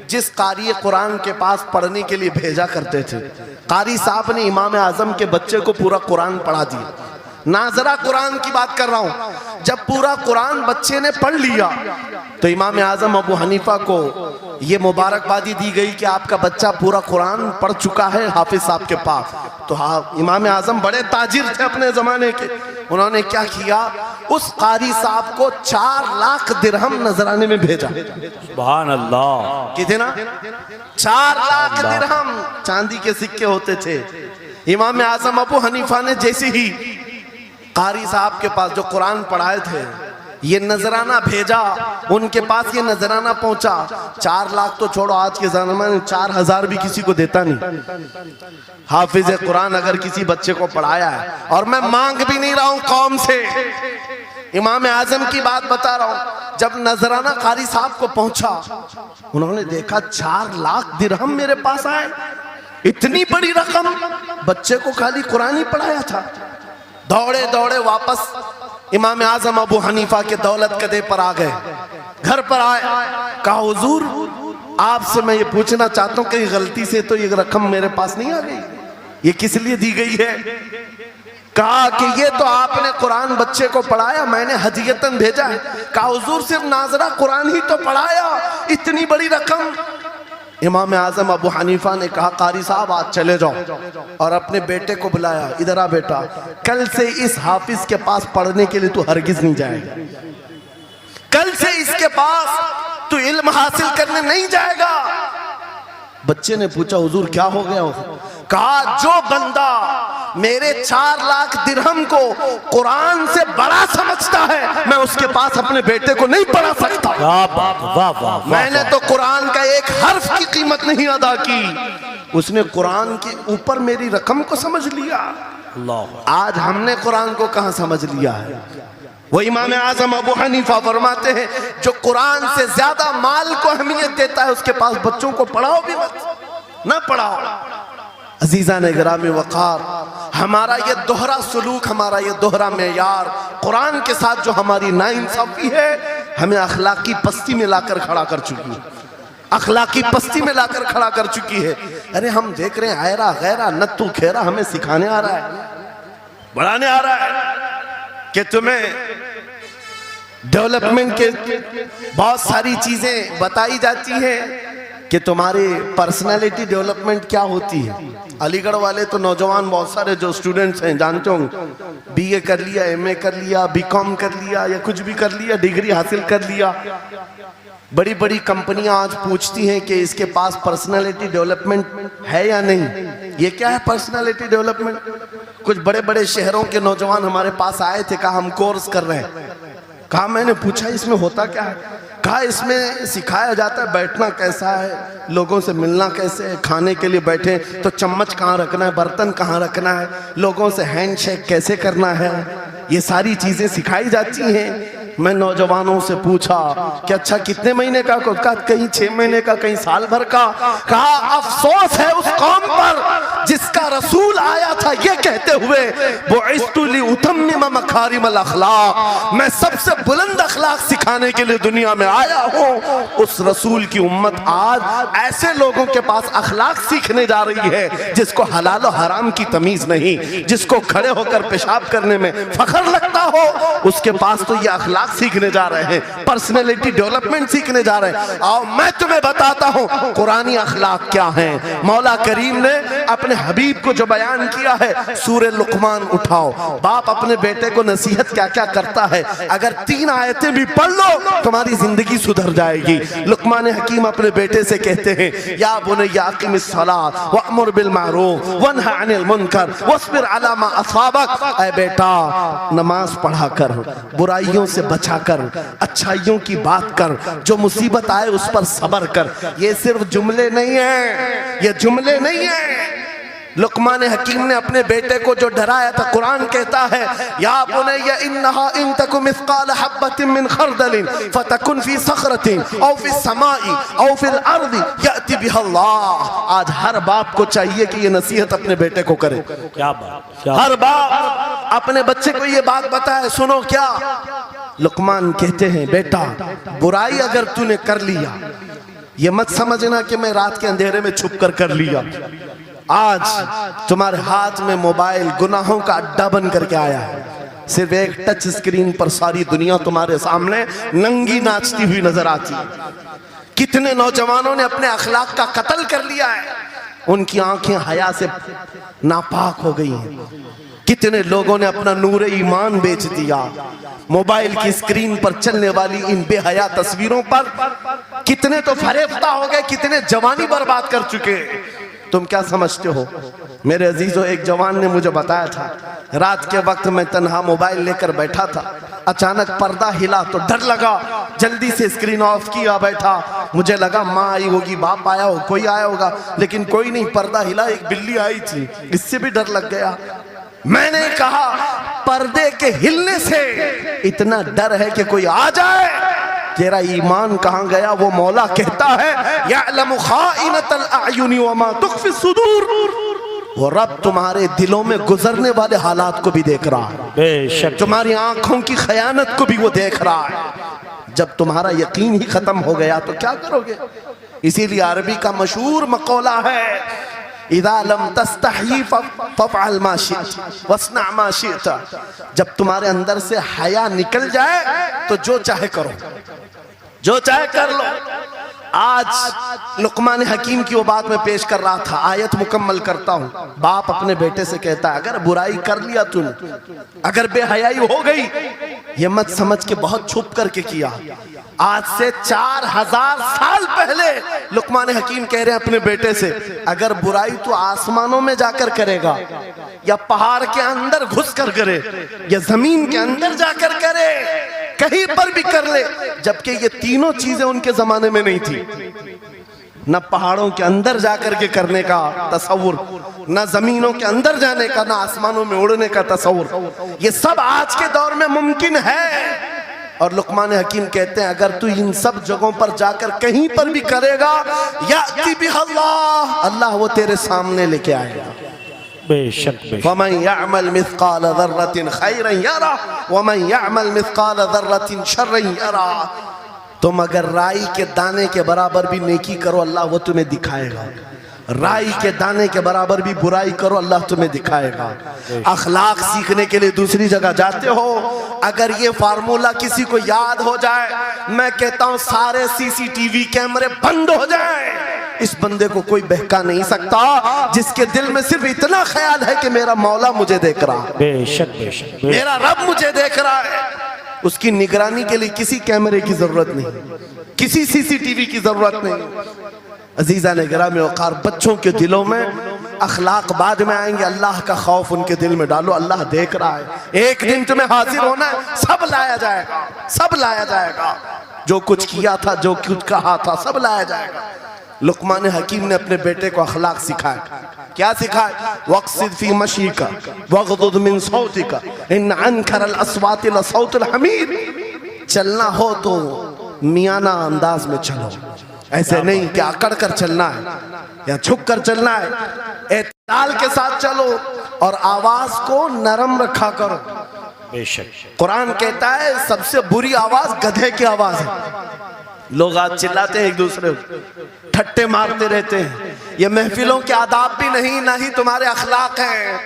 जिस कारी कुरान के पास पढ़ने के लिए भेजा करते थे, कारी साहब ने इमाम आजम के बच्चे को पूरा कुरान पढ़ा दिया। नाजरा कुरान की बात कर रहा हूं। जब पूरा कुरान बच्चे ने पढ़ लिया तो इमाम आजम अबू हनीफा को ये मुबारकबादी दी गई कि आपका बच्चा पूरा कुरान पढ़ चुका है हाफिज साहब के पास। तो हाँ, इमाम आजम बड़े ताजिर थे अपने जमाने के। उन्होंने क्या किया, उस कारी साहब को 4 लाख दिरहम नजराने में भेजा। सुभान अल्लाह। कितना? 4 लाख दिरहम चांदी के सिक्के होते थे। इमाम आजम अबू हनीफा ने जैसे ही कारी साहब के पास जो कुरान पढ़ाए थे ये नजराना भेजा, उनके पास ये नजराना पहुंचा। 4 लाख तो छोड़ो, आज के जमाने में 4000 भी किसी को देता नहीं। हाफिज कुरान अगर किसी बच्चे को पढ़ाया है, और मैं मांग भी नहीं रहा हूं कौम से, इमाम आजम की बात बता रहा हूं। जब नजराना कारी साहब को पहुंचा, उन्होंने देखा 4 लाख दिरहम मेरे पास आए, इतनी बड़ी रकम, बच्चे को खाली कुरान ही पढ़ाया था। दौड़े दौड़े वापस इमाम आजम अबू हनीफा के दौलत कदे पर आ गए। घर पर आए, कहा हुजूर आपसे मैं ये पूछना चाहता हूँ, कहीं गलती से तो ये रकम मेरे पास नहीं आ गई, ये किस लिए दी गई है? कहा कि ये तो आपने कुरान बच्चे को पढ़ाया, मैंने हदियतन भेजा है। कहा हुजूर सिर्फ नाजरा कुरान ही तो पढ़ाया, इतनी बड़ी रकम? इमाम आजम अबू हनीफा ने कहा, कारी साहब आज चले जाओ, और अपने बेटे को बुलाया। इधर आ बेटा, कल से इस हाफिज के पास पढ़ने के लिए तू हरगिज नहीं जाएगा, कल से इसके पास तू इल्म हासिल करने नहीं जाएगा। बच्चे ने पूछा हुजूर क्या हो गया? कहा जो बंदा मेरे 4 लाख दिरहम को कुरान से बड़ा समझता है, मैं उसके पास अपने बेटे को नहीं पढ़ा सकता। वाह, मैंने तो कुरान का एक हर्फ की कीमत नहीं अदा की, उसने कुरान के ऊपर मेरी रकम को समझ लिया। आज हमने कुरान को कहां समझ लिया है? वो इमाम आजम अबू हनीफा फरमाते हैं, जो कुरान से ज्यादा माल को अहमियत देता है उसके पास बच्चों को पढ़ाओ भी मत, ना पढ़ाओ। अजीजा ने गिरामी वक़ार, हमारा ये दोहरा सलूक, हमारा ये दोहरा मेयार, कुरान के साथ जो हमारी नाइंसाफी है, हमें अखलाकी पस्ती में लाकर खड़ा कर चुकी है, अखलाकी पस्ती में लाकर खड़ा कर चुकी है। अरे हम देख रहे हैं आयरा गैरा नत्तू खेरा हमें सिखाने आ रहा है, बढ़ाने आ रहा है कि तुम्हें डेवलपमेंट के बहुत सारी चीजें बताई जाती हैं कि तुम्हारी पर्सनालिटी डेवलपमेंट क्या होती है। अलीगढ़ वाले तो नौजवान बहुत सारे जो स्टूडेंट्स हैं जानते होंगे, बीए कर लिया, एमए कर लिया, बीकॉम कर लिया, या कुछ भी कर लिया, डिग्री हासिल कर लिया। बड़ी बड़ी कंपनियां आज पूछती हैं कि इसके पास पर्सनालिटी डेवलपमेंट है या नहीं। ये क्या है पर्सनालिटी डेवलपमेंट? कुछ बड़े बड़े शहरों के नौजवान हमारे पास आए थे, कहा हम कोर्स कर रहे हैं। कहा मैंने पूछा इसमें होता क्या है? कहा इसमें सिखाया जाता है बैठना कैसा है, लोगों से मिलना कैसे है, खाने के लिए बैठे तो चम्मच कहाँ रखना है, बर्तन कहाँ रखना है, लोगों से हैंडशेक कैसे करना है, ये सारी चीजें सिखाई जाती हैं। मैं नौजवानों से पूछा कि अच्छा कितने महीने का? कहा कहीं 6 महीने का, कहीं साल भर का। कहा अफसोस है उस कौम पर जिसका रसूल आया था ये कहते हुए, बुइस्तु लिउतम्मिम मकारिमल अखलाक, मैं सबसे बुलंद अखलाक सिखाने के लिए दुनिया में आया हूँ। उस रसूल की उम्मत आज ऐसे लोगों के पास अखलाक सीखने जा रही है जिसको हलाल और हराम की तमीज नहीं, जिसको खड़े होकर पेशाब करने में फख्र लगता हो, उसके पास तो ये अखलाक सीखने जा रहे हैं, पर्सनैलिटी डेवलपमेंट सीखने जा रहे हैं। और मैं तुम्हें बताता हूं कुरानी अखलाक क्या है। मौला करीम ने अपने हबीब को जो बयान किया है, सूरे लुकमान उठाओ, बाप अपने बेटे को नसीहत क्या क्या करता है, अगर 3 आयतें भी पढ़ लो तुम्हारी जिंदगी सुधर जाएगी। लुकमान हकीम अपने बेटे से कहते हैं, या बुनय्या अक़िमिस सलात वअमुर बिल मारूफ वन्हा अनिल मुनकर वस्बिर अला मा असाबक, ऐ बेटा नमाज पढ़ा कर, बुराइयों से बचा कर, अच्छाइयों की बात कर, जो मुसीबत आए उस पर सब्र कर। ये सिर्फ जुमले नहीं है, ये जुमले नहीं है, लुकमान हकीम ने अपने बेटे को जो डराया था, कुरान कहता है या बुनय्या इन्नहा इन तकु मिस्काल हब्बतिन मिन खरदलिन फतकुन फी सखरतिन औ फी समाई औ फिल अर्दी याति बिहल्लाह। आज हर बाप को चाहिए कि ये नसीहत अपने बेटे को करे। क्या बात, हर बाप अपने बच्चे को ये बात बताए, सुनो क्या लुकमान कहते हैं, बेटा बुराई अगर तूने कर लिया, ये मत समझना कि मैं रात के अंधेरे में छुप कर लिया। आज तुम्हारे हाथ में मोबाइल गुनाहों का अड्डा बन करके आया है। सिर्फ एक टच स्क्रीन पर सारी दुनिया तुम्हारे सामने नंगी नाचती हुई नजर आती है। कितने नौजवानों ने अपने अखलाक का कत्ल कर लिया है, उनकी आंखें हया से नापाक हो गई हैं। कितने लोगों ने अपना नूर ईमान बेच दिया मोबाइल की स्क्रीन पर चलने वाली इन बेहया तस्वीरों पर। कितने तो फरेफ्ता हो गए, कितने जवानी बर्बाद कर चुके। तुम क्या समझते हो मेरे अजीजों? एक जवान ने मुझे बताया था, रात के वक्त मैं तन्हा मोबाइल लेकर बैठा था, अचानक पर्दा हिला तो डर लगा, जल्दी से स्क्रीन ऑफ किया, बैठा। मुझे लगा माँ आई होगी, बाप आया हो, कोई आया होगा, लेकिन कोई नहीं। पर्दा हिला, एक बिल्ली आई थी, इससे भी डर लग गया। मैंने कहा पर्दे के हिलने से इतना डर है कि कोई आ जाए, तेरा ईमान कहां गया? वो मौला कहता है यअलमु खाइनतल अयुनि वमा तुख्फी सुदूर। वो रब तुम्हारे दिलों में गुजरने वाले हालात को भी देख रहा है, बेशक तुम्हारी आंखों की खयानत को भी वो देख रहा है। जब तुम्हारा यकीन ही खत्म हो गया तो क्या करोगे? इसीलिए अरबी का मशहूर मकौला है, इज़ा लम तस्तही फफ़अल मा शिअत वस्ना मा शिअत। जब तुम्हारे अंदर से हया निकल जाए तो जो चाहे करो, जो चाहे कर लो। आज लुकमान हकीम की वो बात मैं पेश कर रहा था, आयत मुकम्मल करता हूँ। बाप अपने बेटे से कहता है, अगर बुराई कर लिया तूने, अगर बेहयाई हो गई, ये मत समझ के बहुत छुप करके किया। आज से 4000 साल पहले लुकमान हकीम कह रहे हैं अपने बेटे से, अगर बुराई तो आसमानों में जाकर करेगा, या पहाड़ के अंदर घुस कर करे, या जमीन के अंदर जाकर करे, कहीं पर भी कर ले। जबकि ये तीनों चीजें उनके जमाने में नहीं थी। न पहाड़ों के अंदर जाकर के करने का तसव्वुर, न जमीनों के अंदर जाने का, न आसमानों में उड़ने का तसव्वुर। ये सब आज के दौर में मुमकिन है। और लुकमान हकीम कहते हैं, अगर तू इन सब जगहों पर जाकर कहीं पर भी करेगा, याति बिहल्लाह, अल्लाह वो तेरे सामने लेके आएगा। बेशक फमन यअमल मिस्काल ज़र्रतिन खैरन यरा वमन यअमल मिस्काल ज़र्रतिन शर्रन यरा। तुम अगर राई के दाने के बराबर भी नेकी करो, अल्लाह वो तुम्हें दिखाएगा। राई के दाने के बराबर भी बुराई करो, अल्लाह तुम्हें दिखाएगा। अखलाक सीखने के लिए दूसरी जगह जाते हो, अगर ये फार्मूला किसी को याद हो जाए, मैं कहता हूँ सारे सीसीटीवी कैमरे बंद हो जाए। इस बंदे को कोई बहका नहीं सकता, जिसके दिल में सिर्फ इतना ख्याल है कि मेरा मौला मुझे देख रहा है, बेशक बेशक मेरा रब मुझे देख रहा है। उसकी निगरानी के लिए किसी कैमरे की जरूरत नहीं, किसी सीसीटीवी की जरूरत नहीं। अजीजा ने गिरामी वक़ार, बच्चों के दिलों में अखलाक बाद में आएंगे, अल्लाह का खौफ उनके दिल में डालो। अल्लाह देख रहा है, एक दिन तुम्हें हाजिर होना है, सब लाया जाएगा, सब लाया जाएगा। जो कुछ किया था, जो कुछ कहा था, सब लाया जाएगा। लुकमान हकीम ने अपने बेटे को अखलाक सिखाया। क्या सिखाया? वक़्सिद फी मशीका वग़दुद मिन सौतिका इन अनकरल अस्वाति लसौतुल हमीर। चलना हो तो मियाना अंदाज में चलो, ऐसे नहीं कि अकड़ कर चलना है या झुक कर चलना है। एतदाल के साथ चलो और आवाज को नरम रखा करो। बेशक कुरान कहता है सबसे बुरी आवाज गधे की आवाज है। लोग आज चिल्लाते हैं, एक दूसरे को ठट्टे मारते रहते हैं। ये महफिलों के आदाब भी नहीं, ना ही तुम्हारे अखलाक हैं।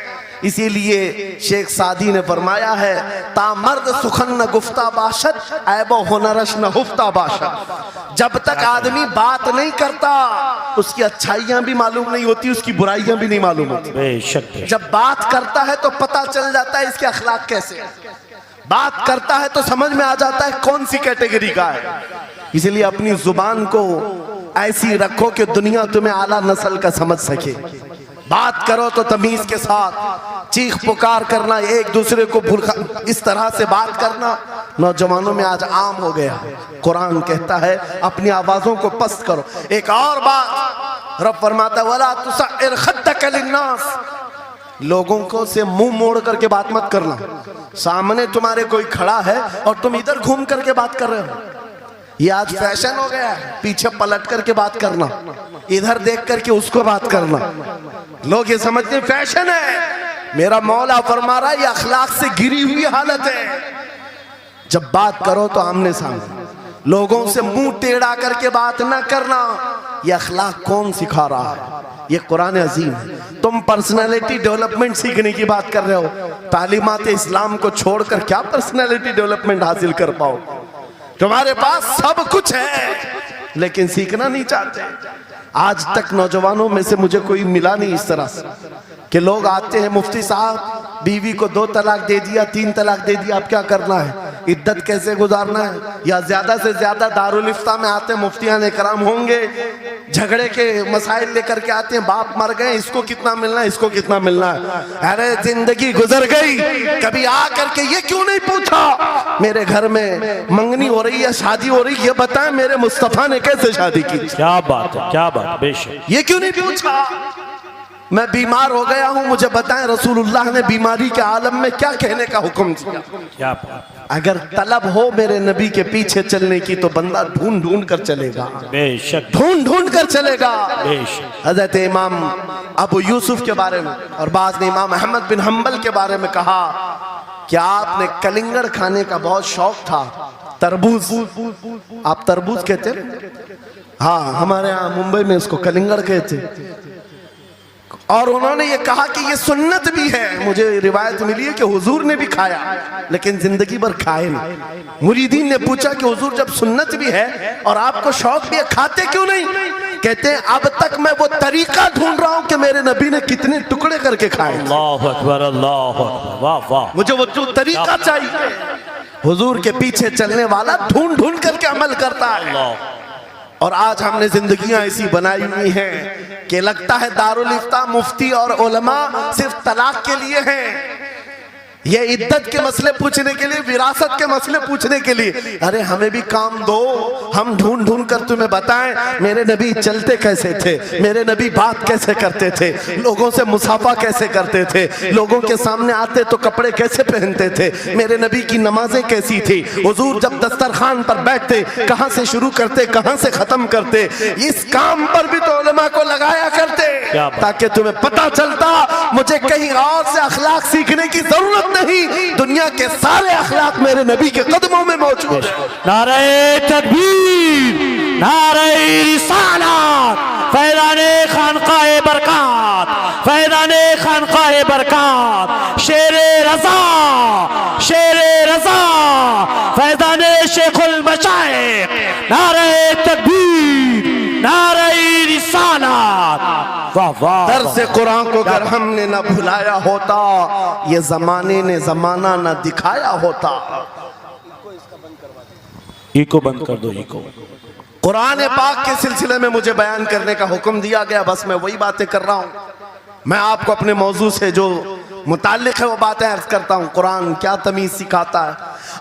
इसीलिए शेख सादी ने फरमाया है, तामर्द सुखन न गुफ्ता बाशत ऐबो हुनरश न हुफ्ता बाशत। जब तक आदमी बात नहीं करता, उसकी अच्छाइयां भी मालूम नहीं होती, उसकी बुराइयां भी नहीं मालूम होती। बेशक जब बात करता है तो पता चल जाता है इसके अखलाक कैसे हैं। बात करता है तो समझ में आ जाता है कौन सी कैटेगरी का है। इसलिए अपनी जुबान को ऐसी रखो कि दुनिया तुम्हें आला नस्ल का समझ सके। बात करो तो तमीज के साथ, चीख पुकार करना, एक दूसरे को भूखा इस तरह से बात करना नौजवानों में आज आम हो गया। कुरान कहता है अपनी आवाजों को पस्त करो। एक और बात रब फरमाता वला तुसइर खद्दक लिन्नास, लोगों को से मुंह मोड़ करके बात मत करना। सामने तुम्हारे कोई खड़ा है और तुम इधर घूम करके बात कर रहे हो, ये आज फैशन हो गया है। पीछे पलट करके बात करना, इधर देख करके उसको बात करना, लोग ये समझते हैं फैशन है। मेरा मौला फरमा रहा है ये अखलाक से गिरी हुई हालत है। जब बात करो तो आमने सामने, लोगों से मुंह टेढ़ा करके बात ना करना। ये अखलाक कौन सिखा रहा है? ये कुरान अजीम है। तुम पर्सनालिटी डेवलपमेंट सीखने की बात कर रहे हो, तालीमात इस्लाम को छोड़कर क्या पर्सनालिटी डेवलपमेंट हासिल कर पाओ? तुम्हारे पास सब कुछ है लेकिन सीखना नहीं चाहते। आज तक नौजवानों में से मुझे कोई मिला नहीं इस तरह से कि लोग आते हैं, मुफ्ती साहब बीवी को 2 तलाक दे दिया, 3 तलाक दे दिया, अब क्या करना है, इद्दत कैसे गुजारना है? या ज्यादा से ज्यादा दारुल इफ्ता में आते हैं, मुफ्तियान इकराम होंगे, झगड़े के मसाइल लेकर के आते हैं, बाप मर गए, इसको कितना मिलना है, इसको कितना मिलना है। अरे जिंदगी गुजर गई, कभी आ करके ये क्यों नहीं पूछा मेरे घर में मंगनी हो रही है, शादी हो रही है, ये बताएं मेरे मुस्तफा ने कैसे शादी की? क्या बात है, क्या बात, बेशक। ये क्यों नहीं पूछा? मैं बीमार हो गया हूं, मुझे बताएं रसूलुल्लाह ने बीमारी के आलम में क्या कहने का हुक्म दिया? क्या बात, अगर तलब हो मेरे नबी के पीछे चलने की तो बंदा ढूंढ ढूंढ कर चलेगा, बेशक, ढूंढ ढूंढ कर चलेगा। बेशक। हजरत इमाम अबू यूसुफ के बारे में और बाद में इमाम अहमद बिन हम्बल के बारे में कहा कि आपने कलिंगड़ खाने का बहुत शौक था। तरबूज, आप तरबूज कहते हैं? हाँ, हमारे यहाँ मुंबई में इसको कलिंगड़ कहते। और उन्होंने ये कहा कि ये सुन्नत भी है। मुझे रिवायत मिली है कि हुजूर ने भी खाया लेकिन जिंदगी भर खाए नहीं। मुरीदीन ने पूछा कि हुजूर जब सुन्नत भी है और आपको शौक भी है, खाते क्यों नहीं? कहते हैं अब तक मैं वो तरीका ढूंढ रहा हूं कि मेरे नबी ने कितने टुकड़े करके खाए। अल्लाहु अकबर, अल्लाहु अकबर, वाह वाह। मुझे वो जो तरीका चाहिए। हुजूर के पीछे चलने वाला ढूंढ ढूंढ करके अमल करता है। और आज हमने जिंदगियां ऐसी बनाई हुई हैं कि लगता है दारुल इफ्ता, मुफ्ती और उलमा सिर्फ तलाक के लिए हैं, ये इद्दत के मसले पूछने के लिए, विरासत के मसले पूछने के लिए। अरे हमें भी काम दो, हम ढूंढ ढूंढ कर तुम्हें बताएं मेरे नबी चलते कैसे थे, मेरे नबी बात कैसे करते थे, लोगों से मुसाफा कैसे करते थे, लोगों के सामने आते तो कपड़े कैसे पहनते थे, मेरे नबी की नमाजें कैसी थी, हुजूर जब दस्तरखान पर बैठते कहां से शुरू करते कहां से खत्म करते। इस काम पर भी तो उलमा को लगाया करते ताकि तुम्हें पता चलता मुझे कहीं और से अखलाक सीखने की जरूरत नहीं, दुनिया के सारे अखलाक मेरे नबी के कदमों में मौजूद है। नारे तकबीर, नारे रिसालत, फैज़ाने खानकाए बरकत, फैज़ाने खानकाए बरकत, शेरे रज़ा, शेरे रज़ा, फैज़ाने शेखुल मशाइख, नारे तकबीर, नारे रिसालत, वाह वाह। दर्स कुरान को अगर हमने न भुलाया होता, ये जमाने ने जमाना न दिखाया होता। इको बंद कर दो, इको। कुरान पाक के सिलसिले में मुझे बयान करने का हुक्म दिया गया, बस मैं वही बातें कर रहा हूं। मैं आपको अपने मौजू से जो मुताल्लिक है वो बातें अर्ज करता हूं। कुरान क्या तमीज सिखाता है।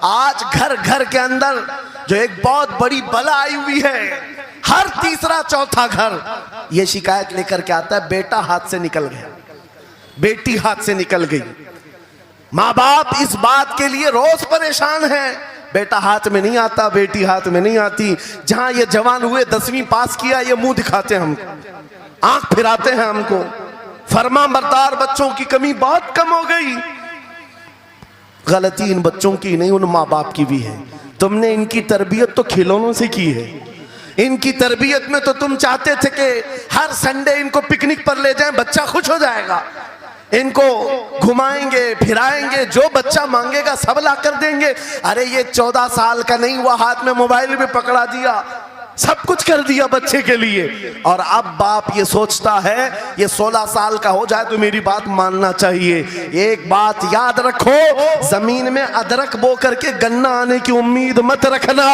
आज घर घर के अंदर जो एक बहुत बड़ी बला आई हुई है, हर तीसरा चौथा घर ये शिकायत लेकर के आता है बेटा हाथ से निकल गया, बेटी हाथ से निकल गई। माँ बाप इस बात के लिए रोज परेशान है, बेटा हाथ में नहीं आता, बेटी हाथ में नहीं आती। जहां ये जवान हुए 10वीं पास किया, ये मुंह दिखाते हैं हमको, आंख फिराते हैं हमको। फरमा बरदार बच्चों की कमी बहुत कम हो गई। गलती इन बच्चों की नहीं, उन माँ बाप की भी है। तुमने इनकी तरबियत तो खिलौनों से की है। इनकी तरबियत में तो तुम चाहते थे कि हर संडे इनको पिकनिक पर ले जाएं, बच्चा खुश हो जाएगा, इनको घुमाएंगे फिराएंगे, जो बच्चा मांगेगा सब ला कर देंगे। अरे ये 14 साल का नहीं हुआ, हाथ में मोबाइल भी पकड़ा दिया, सब कुछ कर दिया बच्चे के लिए। और अब बाप ये सोचता है ये 16 साल का हो जाए तो मेरी बात मानना चाहिए। एक बात याद रखो, जमीन में अदरक बो करके गन्ना आने की उम्मीद मत रखना।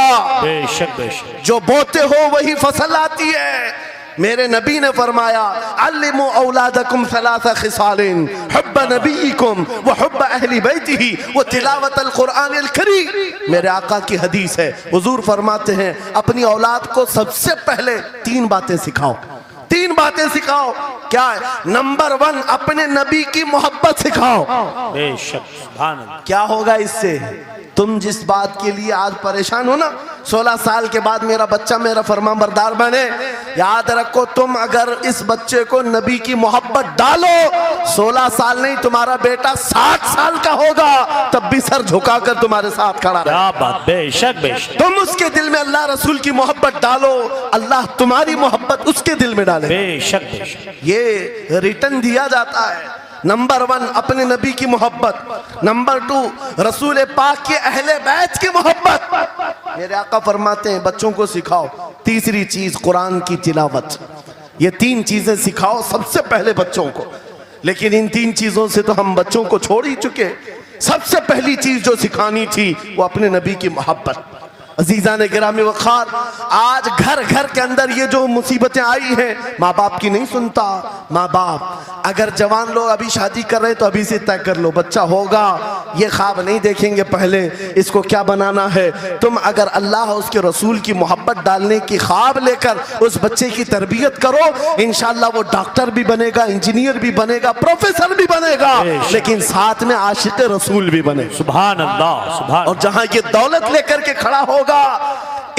बेशक बेशक। जो बोते हो वही फसल आती है। मेरे नबी ने फरमाया अल्लिमु औलादकुम सलासा खिसालिन हुब्ब नबीकुम व हुब्ब अहली बैतिही व तिलावतल कुरानिल करीम। मेरे आका की हदीस है, हुजूर फरमाते हैं अपनी औलाद को सबसे पहले 3 बातें सिखाओ, 3 बातें सिखाओ। क्या है? नंबर 1 अपने नबी की मोहब्बत सिखाओ। बेशक सुभान अल्लाह। क्या होगा इससे? तुम जिस बात के लिए आज परेशान हो ना, 16 साल के बाद मेरा बच्चा मेरा फरमाबरदार बने, याद रखो तुम अगर इस बच्चे को नबी की मोहब्बत डालो, 16 साल नहीं तुम्हारा बेटा 60 साल का होगा तब भी सर झुकाकर तुम्हारे साथ खड़ा रहे। क्या बात, बेशक बेशक। तुम उसके दिल में अल्लाह रसूल की मोहब्बत डालो, अल्लाह तुम्हारी मोहब्बत उसके दिल में डाले। बेशक बेशक। ये रिटर्न दिया जाता है। नंबर 1 अपने नबी की मोहब्बत, नंबर 2 रसूल पाक के अहले बैत की मोहब्बत। मेरे आका फरमाते हैं बच्चों को सिखाओ। तीसरी चीज कुरान की तिलावत। ये 3 चीजें सिखाओ सबसे पहले बच्चों को। लेकिन इन 3 चीजों से तो हम बच्चों को छोड़ ही चुके। सबसे पहली चीज जो सिखानी थी वो अपने नबी की मोहब्बत। अजीजा ने गिरामी वखार, आज घर घर के अंदर ये जो मुसीबतें आई हैं, माँ बाप की नहीं सुनता। माँ बाप अगर जवान लोग अभी शादी कर रहे हैं तो अभी से तय कर लो बच्चा होगा, ये ख्वाब नहीं देखेंगे पहले इसको क्या बनाना है। तुम अगर अल्लाह उसके रसूल की मोहब्बत डालने की ख्वाब लेकर उस बच्चे की तरबियत करो, इंशाल्लाह वो डॉक्टर भी बनेगा, इंजीनियर भी बनेगा, प्रोफेसर भी बनेगा, लेकिन साथ में आशिक रसूल भी बने। सुभान अल्लाह सुभान। और जहां ये दौलत लेकर के खड़ा होगा,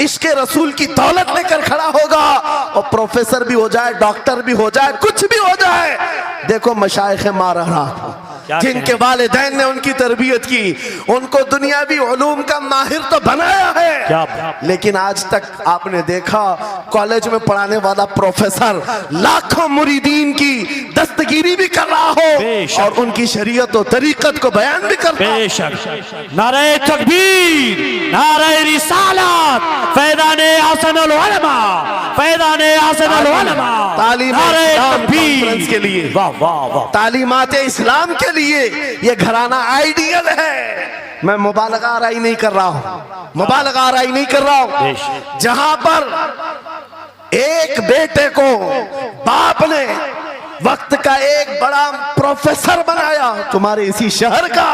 इसके रसूल की दौलत लेकर खड़ा होगा, और प्रोफेसर भी हो जाए, डॉक्टर भी हो जाए, कुछ भी हो जाए। देखो मशाइख मार रहा जिनके वालिदैन ने उनकी तरबियत की, उनको दुनियावी उलूम का माहिर तो बनाया है, लेकिन आज तक आपने देखा कॉलेज में पढ़ाने वाला प्रोफेसर लाखों मुरीदीन की दस्तगीरी भी कर रहा हो और उनकी शरीयत और तरीकत को बयान भी करता हो। बेशक। नारे तकबीर, नारे रिसालत, फैज़ाने हसनुल उलमा, फैज़ाने हसनुल उलमा। तालीम के लिए, वाह वाह वाह, तालीमात इस्लाम के लिए ये घराना आइडियल है। मैं मुबालगा आराई नहीं कर रहा हूं, मुबालगा आराई नहीं कर रहा हूं। जहां पर एक बेटे को बाप ने वक्त का एक बड़ा प्रोफेसर बनाया तुम्हारे इसी शहर का,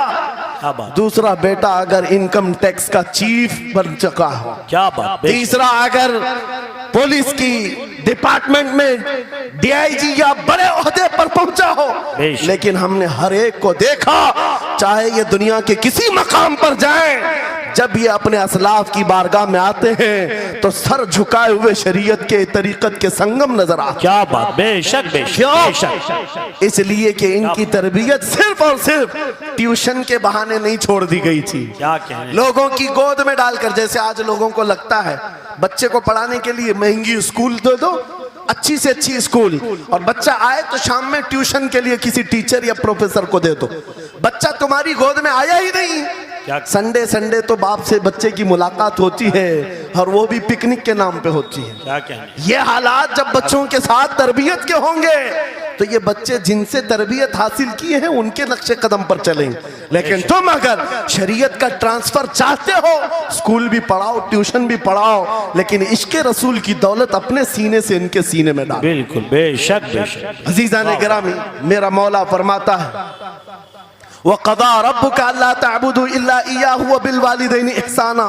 दूसरा बेटा अगर इनकम टैक्स का चीफ बन चुका हो, क्या बात, तीसरा अगर पुलिस की डिपार्टमेंट में डीआईजी या बड़े ओहदे पर पहुंचा हो, लेकिन हमने हर एक को देखा, चाहे ये दुनिया के किसी मकाम पर जाएं, जब ये अपने असलाफ की बारगाह में आते हैं तो सर झुकाए हुए शरीयत के तरीकत के संगम नजर आते। क्या बात, बेशक बेशक। इसलिए कि इनकी तरबियत सिर्फ और सिर्फ ट्यूशन के बहाने नहीं छोड़ दी गई थी, क्या कहने, लोगों की गोद में डालकर। जैसे आज लोगों को लगता है बच्चे को पढ़ाने के लिए महंगी स्कूल दे दो, अच्छी से अच्छी स्कूल, और बच्चा आए तो शाम में ट्यूशन के लिए किसी टीचर या प्रोफेसर को दे दो। बच्चा तुम्हारी गोद में आया ही नहीं। संडे संडे तो बाप से बच्चे की मुलाकात होती है, और वो भी पिकनिक के नाम पे होती है। क्या कहने, ये हालात जब बच्चों के साथ तरबियत के होंगे तो ये बच्चे जिनसे तरबियत हासिल किए हैं उनके नक्शे कदम पर चलेंगे। लेकिन तुम अगर शरीयत का ट्रांसफर चाहते हो, स्कूल भी पढ़ाओ, ट्यूशन भी पढ़ाओ, लेकिन इश्क़े रसूल की दौलत अपने सीने से इनके सीने में डालो। बिल्कुल बेशक बेशक। अजीज़ा ने गिरामी, मेरा मौला फरमाता है वक़ज़ा रब्बुका अल्ला तअबुदू इल्ला इय्याहु व बिल वालिदैनि इहसाना।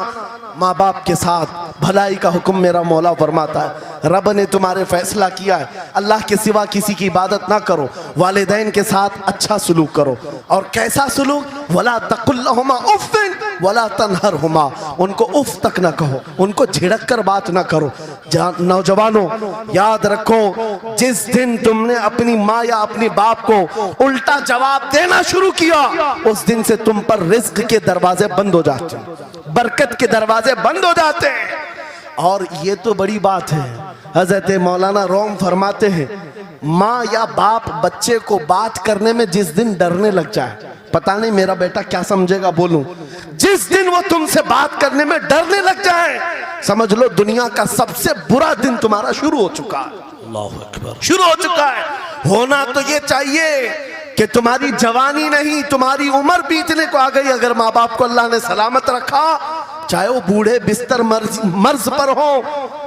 माँ बाप के साथ भलाई का हुक्म मेरा मौला फरमाता है। रब ने तुम्हारे फैसला किया है अल्लाह के सिवा किसी की इबादत ना करो, वालिदैन के साथ अच्छा सलूक करो। और कैसा सलूक? वला तकुल्लहुमा उफ़्फ़िन वला तनहरहुमा, उनको उफ तक ना कहो, उनको झिड़क कर बात ना करो। नौजवानों याद रखो, जिस दिन तुमने अपनी माँ या अपने बाप को उल्टा जवाब देना शुरू किया, उस दिन से तुम पर रिज्क के दरवाजे बंद हो जाते हैं, बरकत के दरवाजे बंद हो जाते हैं। और ये तो बड़ी बात है, हजरत मौलाना रोम फरमाते हैं, माँ या बाप बच्चे को बात करने में जिस दिन डरने लग जाए, पता नहीं मेरा बेटा क्या समझेगा बोलूं, जिस दिन वो तुमसे बात करने में डरने लग जाए, समझ लो दुनिया का सबसे बुरा दिन तुम्हारा शुरू हो चुका है। अल्लाहु अकबर, शुरू हो चुका है। होना तो ये चाहिए कि तुम्हारी जवानी नहीं, तुम्हारी उम्र बीतने को आ गई, अगर माँ बाप को अल्लाह ने सलामत रखा, चाहे वो बूढ़े बिस्तर मर्ज पर हो,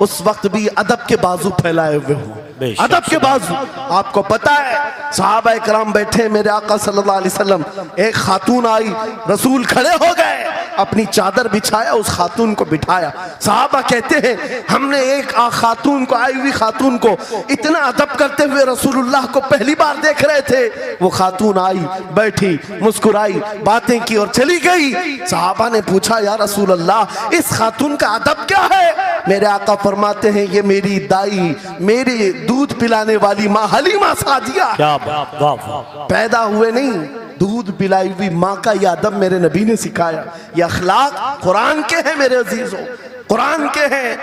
उस वक्त भी अदब के बाजू फैलाए हुए हो। बेशक। अदब के बाजू। आपको पता है सहाबा इकराम बैठे, मेरे आका सल्लल्लाहु अलैहि वसल्लम, एक खातून आई, रसूल खड़े हो गए, अपनी चादर बिछाया, उस खातून को बिठाया। सहाबा कहते हैं हमने एक खातून को, आई हुई खातून को इतना अदब करते हुए रसूलुल्लाह को पहली बार देख रहे थे। वो खातून आई, बैठी, मुस्कुराई, बातें की और चली गई। सहाबा ने पूछा या रसूलल्लाह इस खातून का अदब क्या है? मेरे आका फरमाते हैं ये मेरी दाई, मेरी दूध पिलाने वाली माँ हलीमा सादिया। क्या बात, वाह वाह। पैदा हुए नहीं, दूध पिलाई हुई माँ का यह अदब मेरे नबी ने सिखाया। ये अखलाक कुरान के हैं मेरे अजीजों, कुरान के हैं।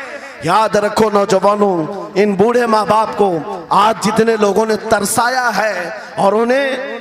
याद रखो नौजवानों, इन बूढ़े माँ बाप को आज जितने लोगों ने तरसाया है और उन्हें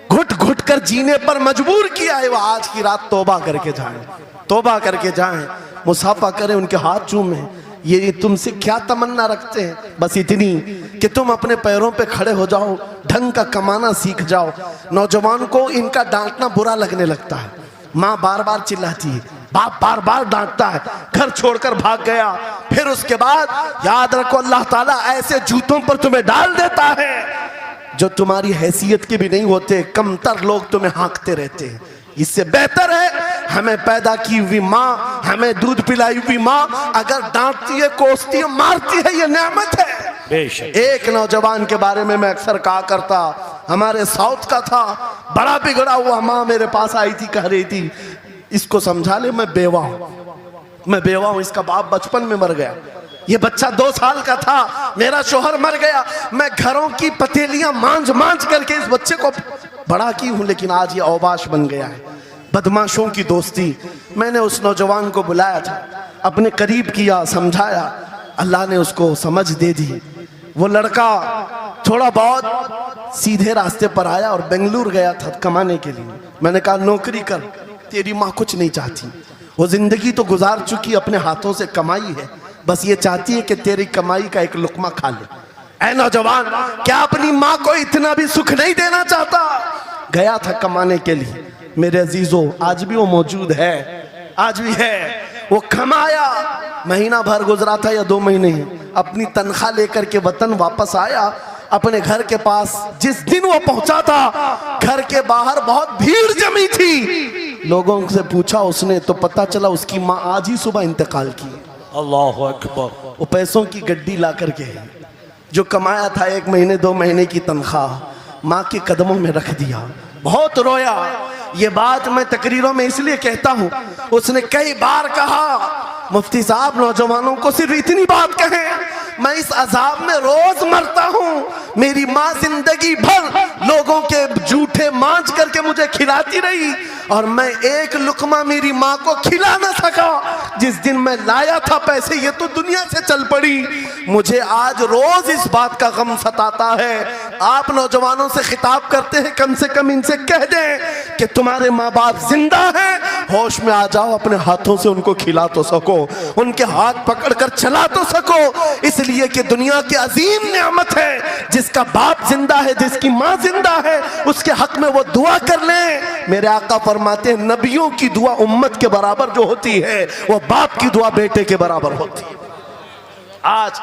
घुट घुट कर जीने पर मजबूर किया है, वो आज की रात तौबा करके जाएं, तौबा करके जाएं, मुसाफा करें, उनके हाथ चूमें। ये तुमसे क्या तमन्ना रखते हैं? बस इतनी कि तुम अपने पैरों पे खड़े हो जाओ, ढंग का कमाना सीख जाओ। नौजवान को इनका डांटना बुरा लगने लगता है। माँ बार बार चिल्लाती है, बाप बार बार डांटता है, घर छोड़कर भाग गया, फिर उसके बाद याद रखो अल्लाह ताला ऐसे जूतों पर तुम्हें डाल देता है जो तुम्हारी हैसियत के भी नहीं होते, कमतर लोग तुम्हें हाँकते रहते हैं। इससे बेहतर है हमें पैदा की हुई माँ, हमें दूध पिलाई हुई माँ अगर डांटती है, कोसती है, मारती है, ये नेमत है। बेशक। एक नौजवान के बारे में मैं अक्सर कहा करता, हमारे साउथ का था, बड़ा बिगड़ा हुआ। माँ मेरे पास आई थी, कह रही थी इसको समझा ले, मैं बेवा हूं, मैं बेवा हूं, इसका बाप बचपन में मर गया, ये बच्चा 2 साल का था, मेरा शोहर मर गया, मैं घरों की पतीलियां मांझ मांझ करके इस बच्चे को बड़ा की हूं, लेकिन आज ये औबाश बन गया है। बदमाशों की दोस्ती। मैंने उस नौजवान को बुलाया था, अपने करीब किया, समझाया, अल्लाह ने उसको समझ दे दी। वो लड़का थोड़ा बहुत सीधे रास्ते पर आया और बेंगलुरु गया था कमाने के लिए। मैंने कहा नौकरी कर, तेरी माँ कुछ नहीं चाहती, वो जिंदगी तो गुजार चुकी, अपने हाथों से कमाई है, बस ये चाहती है कि तेरी कमाई का एक लुकमा खा ले। ऐ नौजवान, क्या अपनी माँ को इतना भी सुख नहीं देना चाहता? गया था कमाने के लिए। मेरे अजीजों, आज भी वो मौजूद है, आज भी है। वो कमाया, महीना भर गुजरा था या 2 महीने, अपनी तनख्वाह लेकर के वतन वापस आया। अपने घर के पास जिस दिन वो पहुंचा था, घर के बाहर बहुत भीड़ जमी थी। लोगों से पूछा उसने तो पता चला उसकी माँ आज ही सुबह इंतकाल की। अल्लाहु अकबर। वो पैसों की गड्डी ला करके जो कमाया था 1 महीने 2 महीने की तनख्वाह, माँ के कदमों में रख दिया। बहुत रोया। ये बात मैं तकरीरों में इसलिए कहता हूँ, उसने कई बार कहा मुफ्ती साहब नौजवानों को सिर्फ इतनी बात कहें, मैं इस अजाब में रोज मरता हूँ, मेरी माँ जिंदगी भर लोगों के जूठे मांझ करके मुझे खिलाती रही और मैं एक लुकमा मेरी माँ को खिला ना सका। जिस दिन मैं लाया था पैसे, ये तो दुनिया से चल पड़ी। मुझे आज रोज इस बात का गम सताता है। आप नौजवानों से खिताब करते हैं, कम से कम इनसे कह दें कि तुम्हारे माँ बाप जिंदा हैं, होश में आ जाओ, अपने हाथों से उनको खिला तो सको, उनके हाथ पकड़कर चला तो सको, इसलिए कि दुनिया की अजीम नेमत है। जिसका बाप जिंदा है, जिसकी माँ जिंदा है, उसके हक में वो दुआ कर ले। मेरे आका फरमाते हैं नबियों की दुआ उम्मत के बराबर जो होती है, वो बाप की दुआ बेटे के बराबर होती है। आज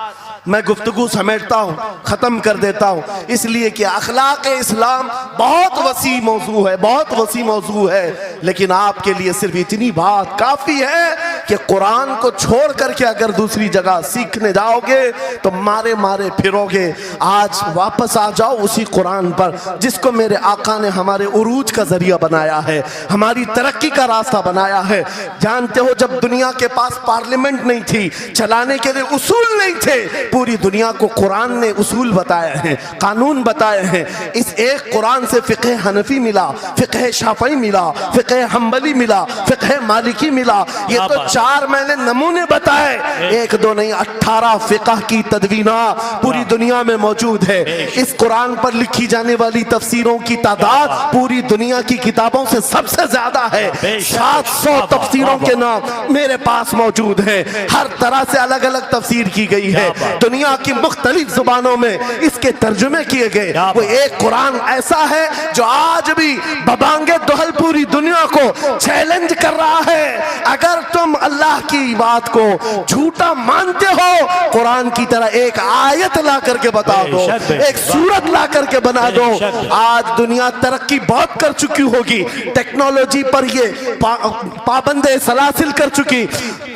मैं गुफ्तगू समेटता हूँ, ख़त्म कर देता हूँ, इसलिए कि अखलाक इस्लाम बहुत वसी मौजू है, बहुत वसी मौजू है। लेकिन आपके लिए सिर्फ इतनी बात काफ़ी है कि कुरान को छोड़ करके अगर दूसरी जगह सीखने जाओगे तो मारे मारे फिरोगे। आज वापस आ जाओ उसी कुरान पर जिसको मेरे आका ने हमारे उरूज का जरिया बनाया है, हमारी तरक्की का रास्ता बनाया है। जानते हो जब दुनिया के पास पार्लियामेंट नहीं थी, चलाने के लिए उसूल नहीं थे, पूरी दुनिया को कुरान ने उसूल बताए हैं, कानून बताए हैं। इस एक कुरान से फ़िक़्ह हनफी मिला, फ़िक़्ह शाफ़ई मिला, फ़िक़्ह हम्बली मिला, फ़िक़्ह मालिकी मिला। ये तो 4 मैंने नमूने बताए, 1 2 नहीं 18 फ़िक़्ह की तदवीना पूरी दुनिया में मौजूद है। इस कुरान पर लिखी जाने वाली तफसीरों की तादाद पूरी दुनिया की किताबों से सबसे ज्यादा है। 700 तफसीरों के नाम मेरे पास मौजूद हैं, हर तरह से अलग अलग तफसीर की गई है। दुनिया की मुख्तलिफ जुबानों में इसके तर्जुमे किए गए। वो एक कुरान ऐसा है जो आज भी बबांगे दोहल पूरी दुनिया को चैलेंज कर रहा है। अगर तुम अल्लाह की बात को झूठा मानते हो, कुरान की तरह एक आयत ला करके बता दो, एक सूरत ला करके बना दो। आज दुनिया तरक्की बहुत कर चुकी होगी, टेक्नोलॉजी पर ये पाबंदे सलासिल कर चुकी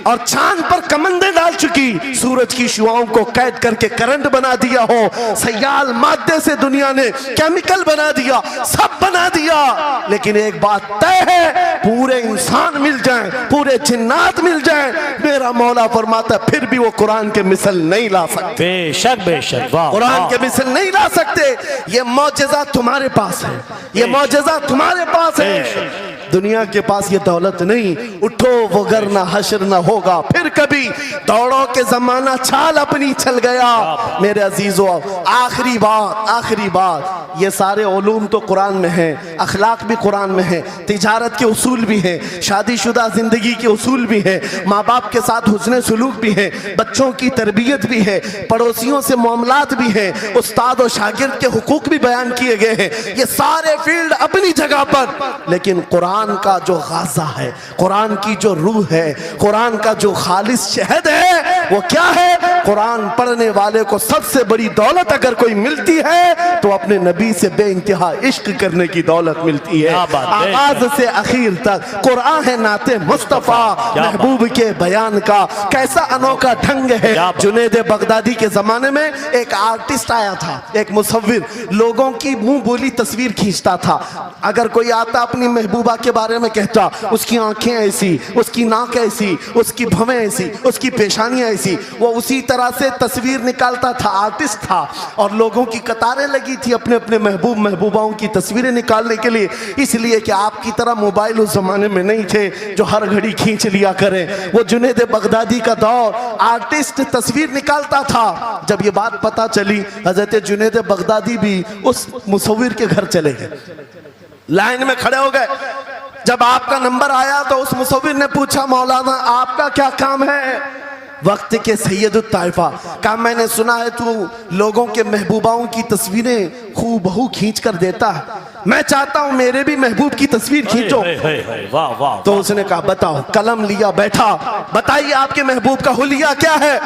और चांद पर कमंदे डाल चुकी, सूरज की शुआओं को कैद करके करंट बना दिया हो, सयाल मादे से दुनिया ने केमिकल बना दिया, सब बना दिया। लेकिन एक बात तय है, पूरे इंसान मिल जाएं, पूरे जिन्नात मिल जाएं, मेरा मौला फरमाता फिर भी वो कुरान के मिसल नहीं ला सकते। बेशक बेशक, वाह, कुरान के मिसल नहीं ला सकते। ये मौजज़ा तुम्हारे पास है, ये मौजज़ा तुम्हारे पास है, दुनिया के पास ये दौलत नहीं। उठो वगर ना हश्र ना होगा फिर कभी, दौड़ो के जमाना चाल अपनी चल गया। मेरे अजीजों, आखिरी बात, ये सारे उलूम तो कुरान में हैं, अखलाक भी कुरान में है, तिजारत के उसूल भी हैं, शादीशुदा जिंदगी के उसूल भी हैं, माँ बाप के साथ हुस्न सुलूक भी है, बच्चों की तरबियत भी है, पड़ोसियों से मामलात भी हैं, उस्ताद और शागिर्द के हुकूक भी बयान किए गए हैं। ये सारे फील्ड अपनी जगह पर, लेकिन कुरान का जो गाज़ा है, कुरान की जो रूह है, कुरान का जो खालिस शहद है, वो क्या है? कुरान पढ़ने वाले को सबसे बड़ी दौलत अगर कोई मिलती है तो अपने नबी से बेइंतहा इश्क करने की दौलत मिलती है। आगाज से आखिर तक कुरान है नाते मुस्तफा, महबूब के बयान का कैसा अनोखा ढंग है। जुनैद बगदादी के जमाने में एक आर्टिस्ट आया था, एक मुसव्विर, लोगों की मुंह बोली तस्वीर खींचता था। अगर कोई आता अपनी महबूबा के बारे में कहता, उसकी आंखें ऐसी, उसकी नाक ऐसी, उसकी भवें ऐसी, उसकी पेशानियां ऐसी, वो उसी तरह से तस्वीर निकालता था। आर्टिस्ट था और लोगों की कतारें लगी थी अपने अपने महबूबाओं की तस्वीरें निकालने के लिए, इसलिए कि आपकी तरह मोबाइल उस जमाने में नहीं थे जो हर घड़ी खींच लिया करें। वो जुनैद बगदादी का दौर, आर्टिस्ट तस्वीर निकालता था। जब ये बात पता चली, हजरत जुनैद बगदादी भी उस मुसव्विर के घर चले गए, लाइन में खड़े हो गए। जब आपका नंबर आया तो उस मुसव्विर ने पूछा, मौलाना आपका क्या काम है? वक्त के सैयदुत ताइफा का, मैंने सुना है तू लोगों के महबूबाओं की तस्वीरें खूबहू खींच कर देता है, मैं चाहता हूं मेरे भी महबूब की तस्वीर खींचो। वाह वाह। तो उसने कहा बताओ, कलम लिया, बैठा, बताइए आपके महबूब का हुलिया क्या है?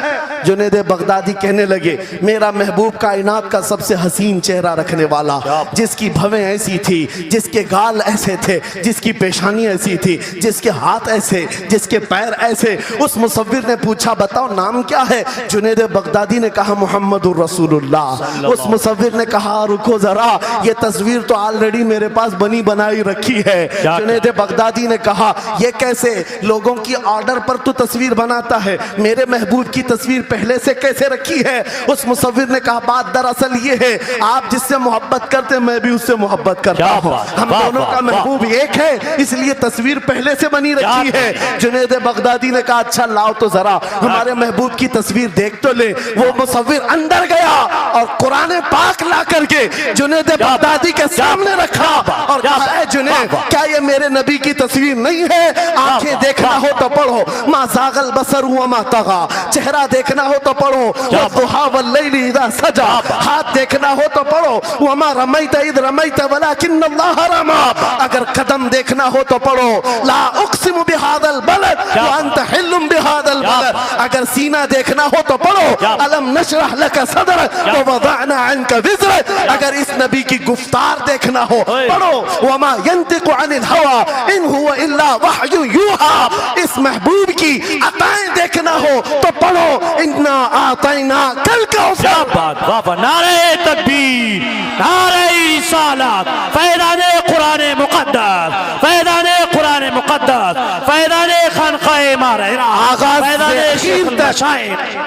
जुनैद बगदादी कहने लगे, मेरा महबूब कायनात का सबसे हसीन चेहरा रखने वाला, जिसकी भवें ऐसी थी, जिसके गाल ऐसे थे, जिसकी पेशानी ऐसी थी, जिसके हाथ ऐसे, जिसके पैर ऐसे। उस मुसव्विर ने पूछा, बताओ नाम क्या है? जुनैद बगदादी ने कहा, मुहम्मदुर रसूलुल्लाह। उस मुसव्विर ने कहा, रुको जरा, ये तस्वीर तो ऑलरेडी मेरे पास बनी बनाई रखी है। जुनैद बगदादी ने कहा, ये कैसे? लोगों की ऑर्डर पर तू तस्वीर बनाता है, मेरे महबूब की तस्वीर पहले से कैसे रखी है? उस मुसव्विर ने कहा, बात दरअसल ये है, आप जिससे मोहब्बत करते मैं भी उससे मोहब्बत करता हूँ, हम दोनों का महबूब एक है, इसलिए तस्वीर पहले से बनी रखी है। जुनैद बगदादी ने कहा, अच्छा लाओ तो जरा हमारे महबूब की तस्वीर देख तो ले। वो मुसव्विर अंदर गया और कुरान पाक ला करके जुनैद बगदादी के सामने रखा और कहा, जुनैद क्या ये मेरे नबी की तस्वीर नहीं है? आंखें देखना हो तो पढ़ो, मा ज़ागल बसर हुआ मा तगा, चेहरा देखना हो तो पढ़ो, वद्दुहा वल्लैलि इज़ा सजा, हाथ देखना हो तो पढ़ो, वमा रमैत इज़ रमैत वलाकिन्नल्लाह रमा, अगर कदम देखना हो तो पढ़ो, ला उक़सिमु बिहादल बलद व अंत हिल्लुम बिहादल बलद, अगर सीना देखना हो तो पढ़ो, अलम नशरह लका सदरक व वदअना अन्का विज़रक, अगर इस नबी की गुफ्तार देखना हो पढ़ो, वमा यंतिकु अनिल हवा इन हुवा इल्ला वहयु यूहा, इस महबूब की अताएं देखना हो तो पढ़ो, इन्ना आतैना कल कौसर। बाबा, नारे तकबीर, नारे रिसालत, फैज़ाने कुरान मुक़द्दस, फैज़ाने कुरान मुक़द्दस, फैज़ाने खानक़ाह मारहिरा,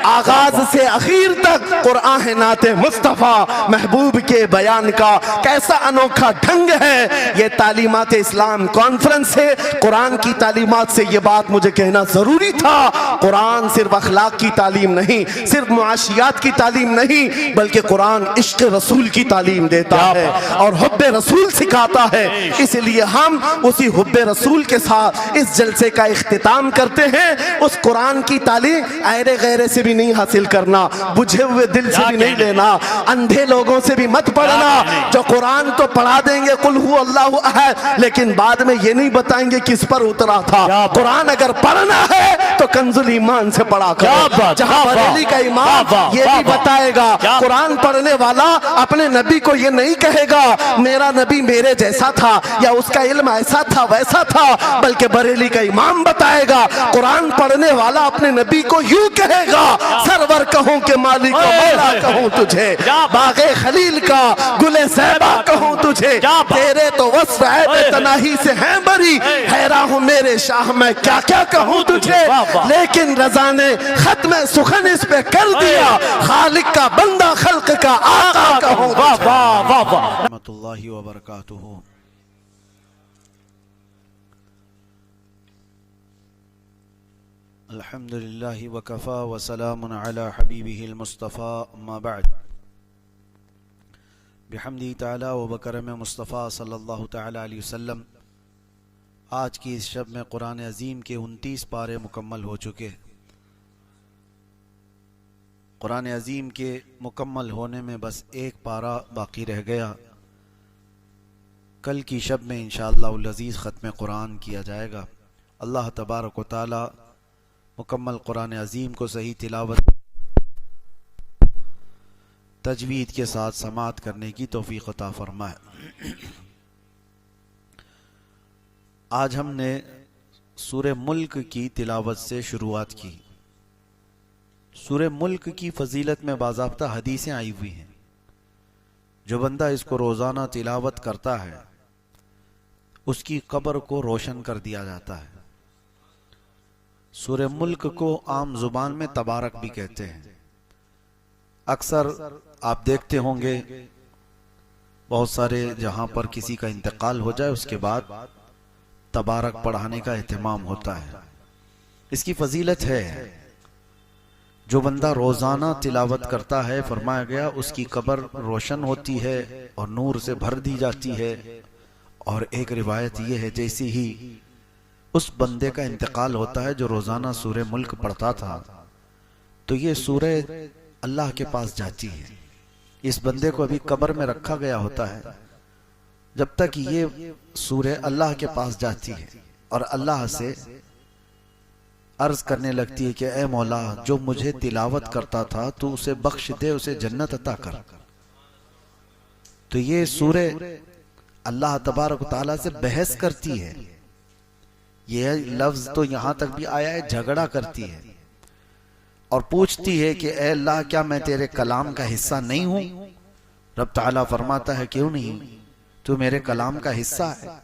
आगाज से आखिर तक कुरान है नाते मुस्तफा, महबूब के बयान का कैसा अनोखा ढंग है। ये तालीमात इस्लाम कॉन्फ्रेंस है, कुरान की तालीमात से ये बात मुझे कहना जरूरी था। कुरान सिर्फ अखलाक की तालीम नहीं, सिर्फ मुआशियात की तालीम नहीं, बल्कि कुरान इश्क रसूल की तालीम देता है और हुब्बे रसूल सिखाता है। इसलिए हम उसी हुब्बे रसूल के साथ इस जलसे का इख्तिताम करते हैं। उस कुरान की तालीम ऐरे गैरे से भी नहीं हासिल करना, बुझे हुए दिल से भी नहीं लेना, अंधे लोगों से भी मत पढ़ना जो कुरान तो पढ़ा देंगे कुल हु अल्लाहु अहद, लेकिन बाद में ये नहीं बताएंगे किस पर उतरा था। कुरान अगर पढ़ना है तो कंजुल ईमान से पढ़ा करो। जहां बरेली का इमाम ये भी बताएगा, कुरान पढ़ने वाला अपने नबी को ये नहीं कहेगा मेरा नबी मेरे जैसा था या उसका इल्म ऐसा था वैसा था, बल्कि बरेली का इमाम बताएगा कुरान पढ़ने वाला अपने नबी को यूं कहेगा, सरवर कहूं के मालिक को मौला कहूं तुझे, बागे खलील का गुले ज़ैबा कहूं तुझे, तेरे तो वस्फ ऐब तनाही से हैं बरी, हैरान हूं मेरे शाह मैं क्या क्या कहूं तुझे, लेकिन रज़ा ने खत्म सुखन इस पे कर दिया, खालिक का बंदा खल्क का आका कहूं। रहमतुल्लाहि व बरकातुहू। अल्हम्दुलिल्लाहि व कफ़ा व सलामुन अला हबीबिहिल मुस्तफ़ा अम्मा बअद। बिहम्दी तआला व बकरम मुस्तफ़ा सल्लल्लाहु तआला अलैहि वसल्लम। आज की इस शब में कुरान अज़ीम के 29 पारे मुकम्मल हो चुके। कुरान अज़ीम के मुकम्मल होने में बस एक पारा बाकी रह गया। कल की शब में इंशाअल्लाहुल अज़ीज़ ख़त्म कुरान किया जाएगा। अल्लाह तबारक व तआला मुकम्मल कुरान अज़ीम को सही तिलावत तजवीद के साथ समाअत करने की तौफ़ीक़ अता फ़रमाए। आज हमने सूरे मुल्क की तिलावत से शुरुआत की। सूरे मुल्क की फजीलत में बाज़ाब्ता हदीसें आई हुई हैं। जो बंदा इसको रोज़ाना तिलावत करता है उसकी कब्र को रोशन कर दिया जाता है। सूरे मुल्क को आम जुबान में तबारक भी कहते हैं। अक्सर आप देखते होंगे बहुत सारे जहां पर किसी का इंतकाल हो जाए उसके बाद तबारक पढ़ाने का एहतमाम होता है। इसकी फजीलत है। जो बंदा रोजाना तिलावत करता है फरमाया गया उसकी कब्र रोशन होती है और नूर से भर दी जाती है। और एक रिवायत यह है जैसे ही उस बंदे का इंतकाल होता है जो रोजाना सूरे मुल्क पढ़ता था तो ये सूरे अल्लाह के पास जाती है। इस बंदे को अभी कब्र में रखा गया होता है जब तक ये सूरे अल्लाह के पास जाती है और अल्लाह से अर्ज करने लगती है कि ए मौला जो मुझे तिलावत करता था तू उसे बख्श दे, उसे जन्नत अता कर। तो ये सूरे अल्लाह तबारक व तआला से बहस करती है। यह लफ्ज तो यहां तक भी आया है झगड़ा करती है और पूछती है कि ए अल्लाह क्या मैं तेरे कलाम का हिस्सा नहीं हूं? रब ताला फरमाता है क्यों नहीं, तू मेरे कलाम का हिस्सा है।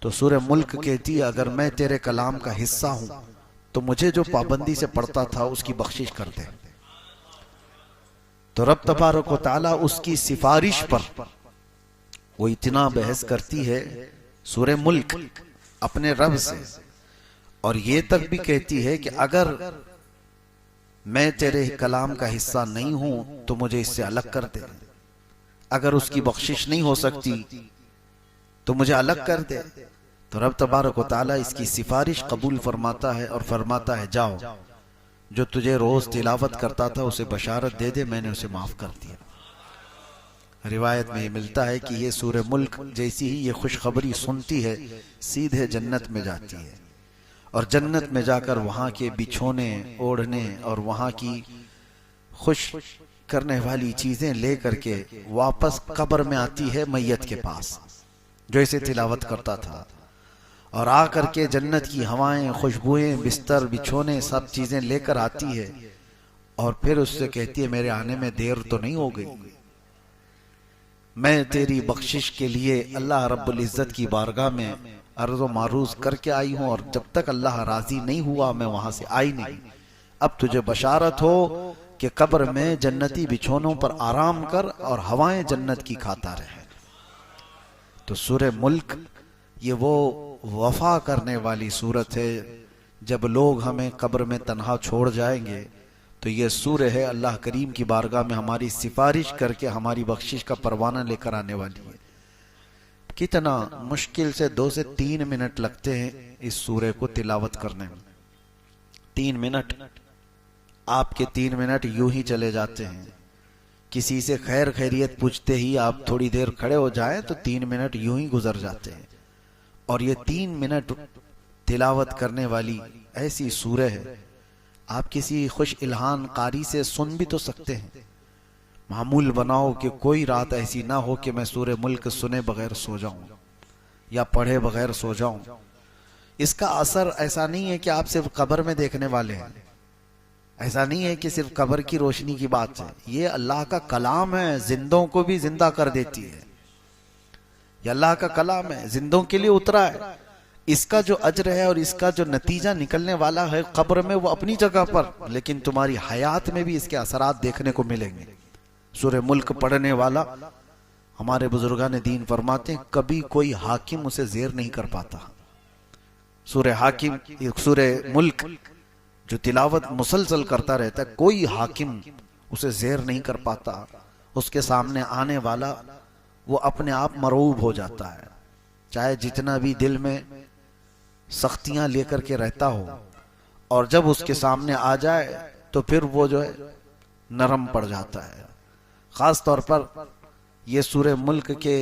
तो सूरह मुल्क कहती है अगर मैं तेरे कलाम का हिस्सा हूं तो मुझे जो पाबंदी से पढ़ता था उसकी बख्शिश कर दे। तो रब तबारक व तआला उसकी सिफारिश पर वो इतना बहस करती है सूरह मुल्क अपने रब से, और ये तक भी कहती है कि अगर मैं तेरे कलाम का हिस्सा नहीं हूं तो मुझे इससे अलग कर दे। अगर उसकी बख्शिश नहीं हो सकती तो मुझे अलग कर दे। तो रब तबारक व तआला इसकी सिफारिश कबूल फरमाता है और फरमाता है जाओ जो तुझे रोज तिलावत करता था उसे बशारत दे दे, मैंने उसे माफ कर दिया। रिवायत में मिलता है कि ये सूरह मुल्क जैसी ही ये खुशखबरी सुनती है सीधे जन्नत में जाती है और जन्नत में जाकर वहां के बिछोने ओढ़ने और वहां की खुश करने वाली चीजें लेकर के वापस कब्र में आती है मैयत के पास जो इसे तिलावत करता था, और आकर के जन्नत की हवाएं खुशबुएं बिस्तर बिछोने सब चीजें लेकर आती है और फिर उससे कहती है मेरे आने में देर तो नहीं हो गई, मैं तेरी बख्शिश के लिए अल्लाह रब्बुल इज्जत की बारगाह में अर्ज़ो मारूज करके आई हूं और जब तक अल्लाह राजी नहीं हुआ मैं वहां से आई नहीं। अब तुझे बशारत हो कि कब्र में जन्नती बिछोनों पर आराम कर और हवाएं जन्नत की खाता रहे। तो सूरह मुल्क ये वो वफा करने वाली सूरत है। जब लोग हमें कब्र में तन्हा छोड़ जाएंगे तो ये सूरह है अल्लाह करीम की बारगाह में हमारी सिफारिश करके हमारी बख्शिश का परवाना लेकर आने वाली है। कितना मुश्किल से 2 से 3 मिनट लगते हैं इस सूरह को तिलावत करने में। 3 मिनट, आपके 3 मिनट यूं ही चले जाते हैं। किसी से खैर खैरियत पूछते ही आप थोड़ी देर खड़े हो जाएं तो 3 मिनट यूं ही गुजर जाते हैं। और ये 3 मिनट तिलावत करने वाली ऐसी सूरह है, आप किसी खुश इल्हान कारी से सुन भी तो सकते हैं। मामूल बनाओ कि कोई रात ऐसी ना हो कि मैं सूरह मुल्क सुने बगैर सो जाऊं या पढ़े बगैर सो जाऊं। इसका असर ऐसा नहीं है कि आप सिर्फ कब्र में देखने वाले हैं, ऐसा नहीं है कि सिर्फ कब्र की रोशनी की बात है। ये अल्लाह का कलाम है, जिंदों को भी जिंदा कर देती है। ये अल्लाह का कलाम है, जिंदों के लिए उतरा है। इसका जो अज्र है और इसका जो नतीजा निकलने वाला है कब्र में, वो अपनी जगह पर, लेकिन तुम्हारी हयात में भी इसके असरात देखने को मिलेंगे। सूरह मुल्क पढ़ने वाला, हमारे बुजुर्गान दीन फरमाते हैं, कभी कोई हाकिम उसे जेर नहीं कर पाता। सूरह मुल्क जो तिलावत मुसलसल करता रहता है, कोई हाकिम उसे जेर नहीं कर पाता। उसके सामने आने वाला वो अपने आप मरूब हो जाता है, चाहे जितना भी दिल में सख्तियां लेकर के रहता हो। और जब उसके सामने आ जाए तो फिर वो जो है नरम पड़ जाता है। खास तौर पर ये सूरह मुल्क के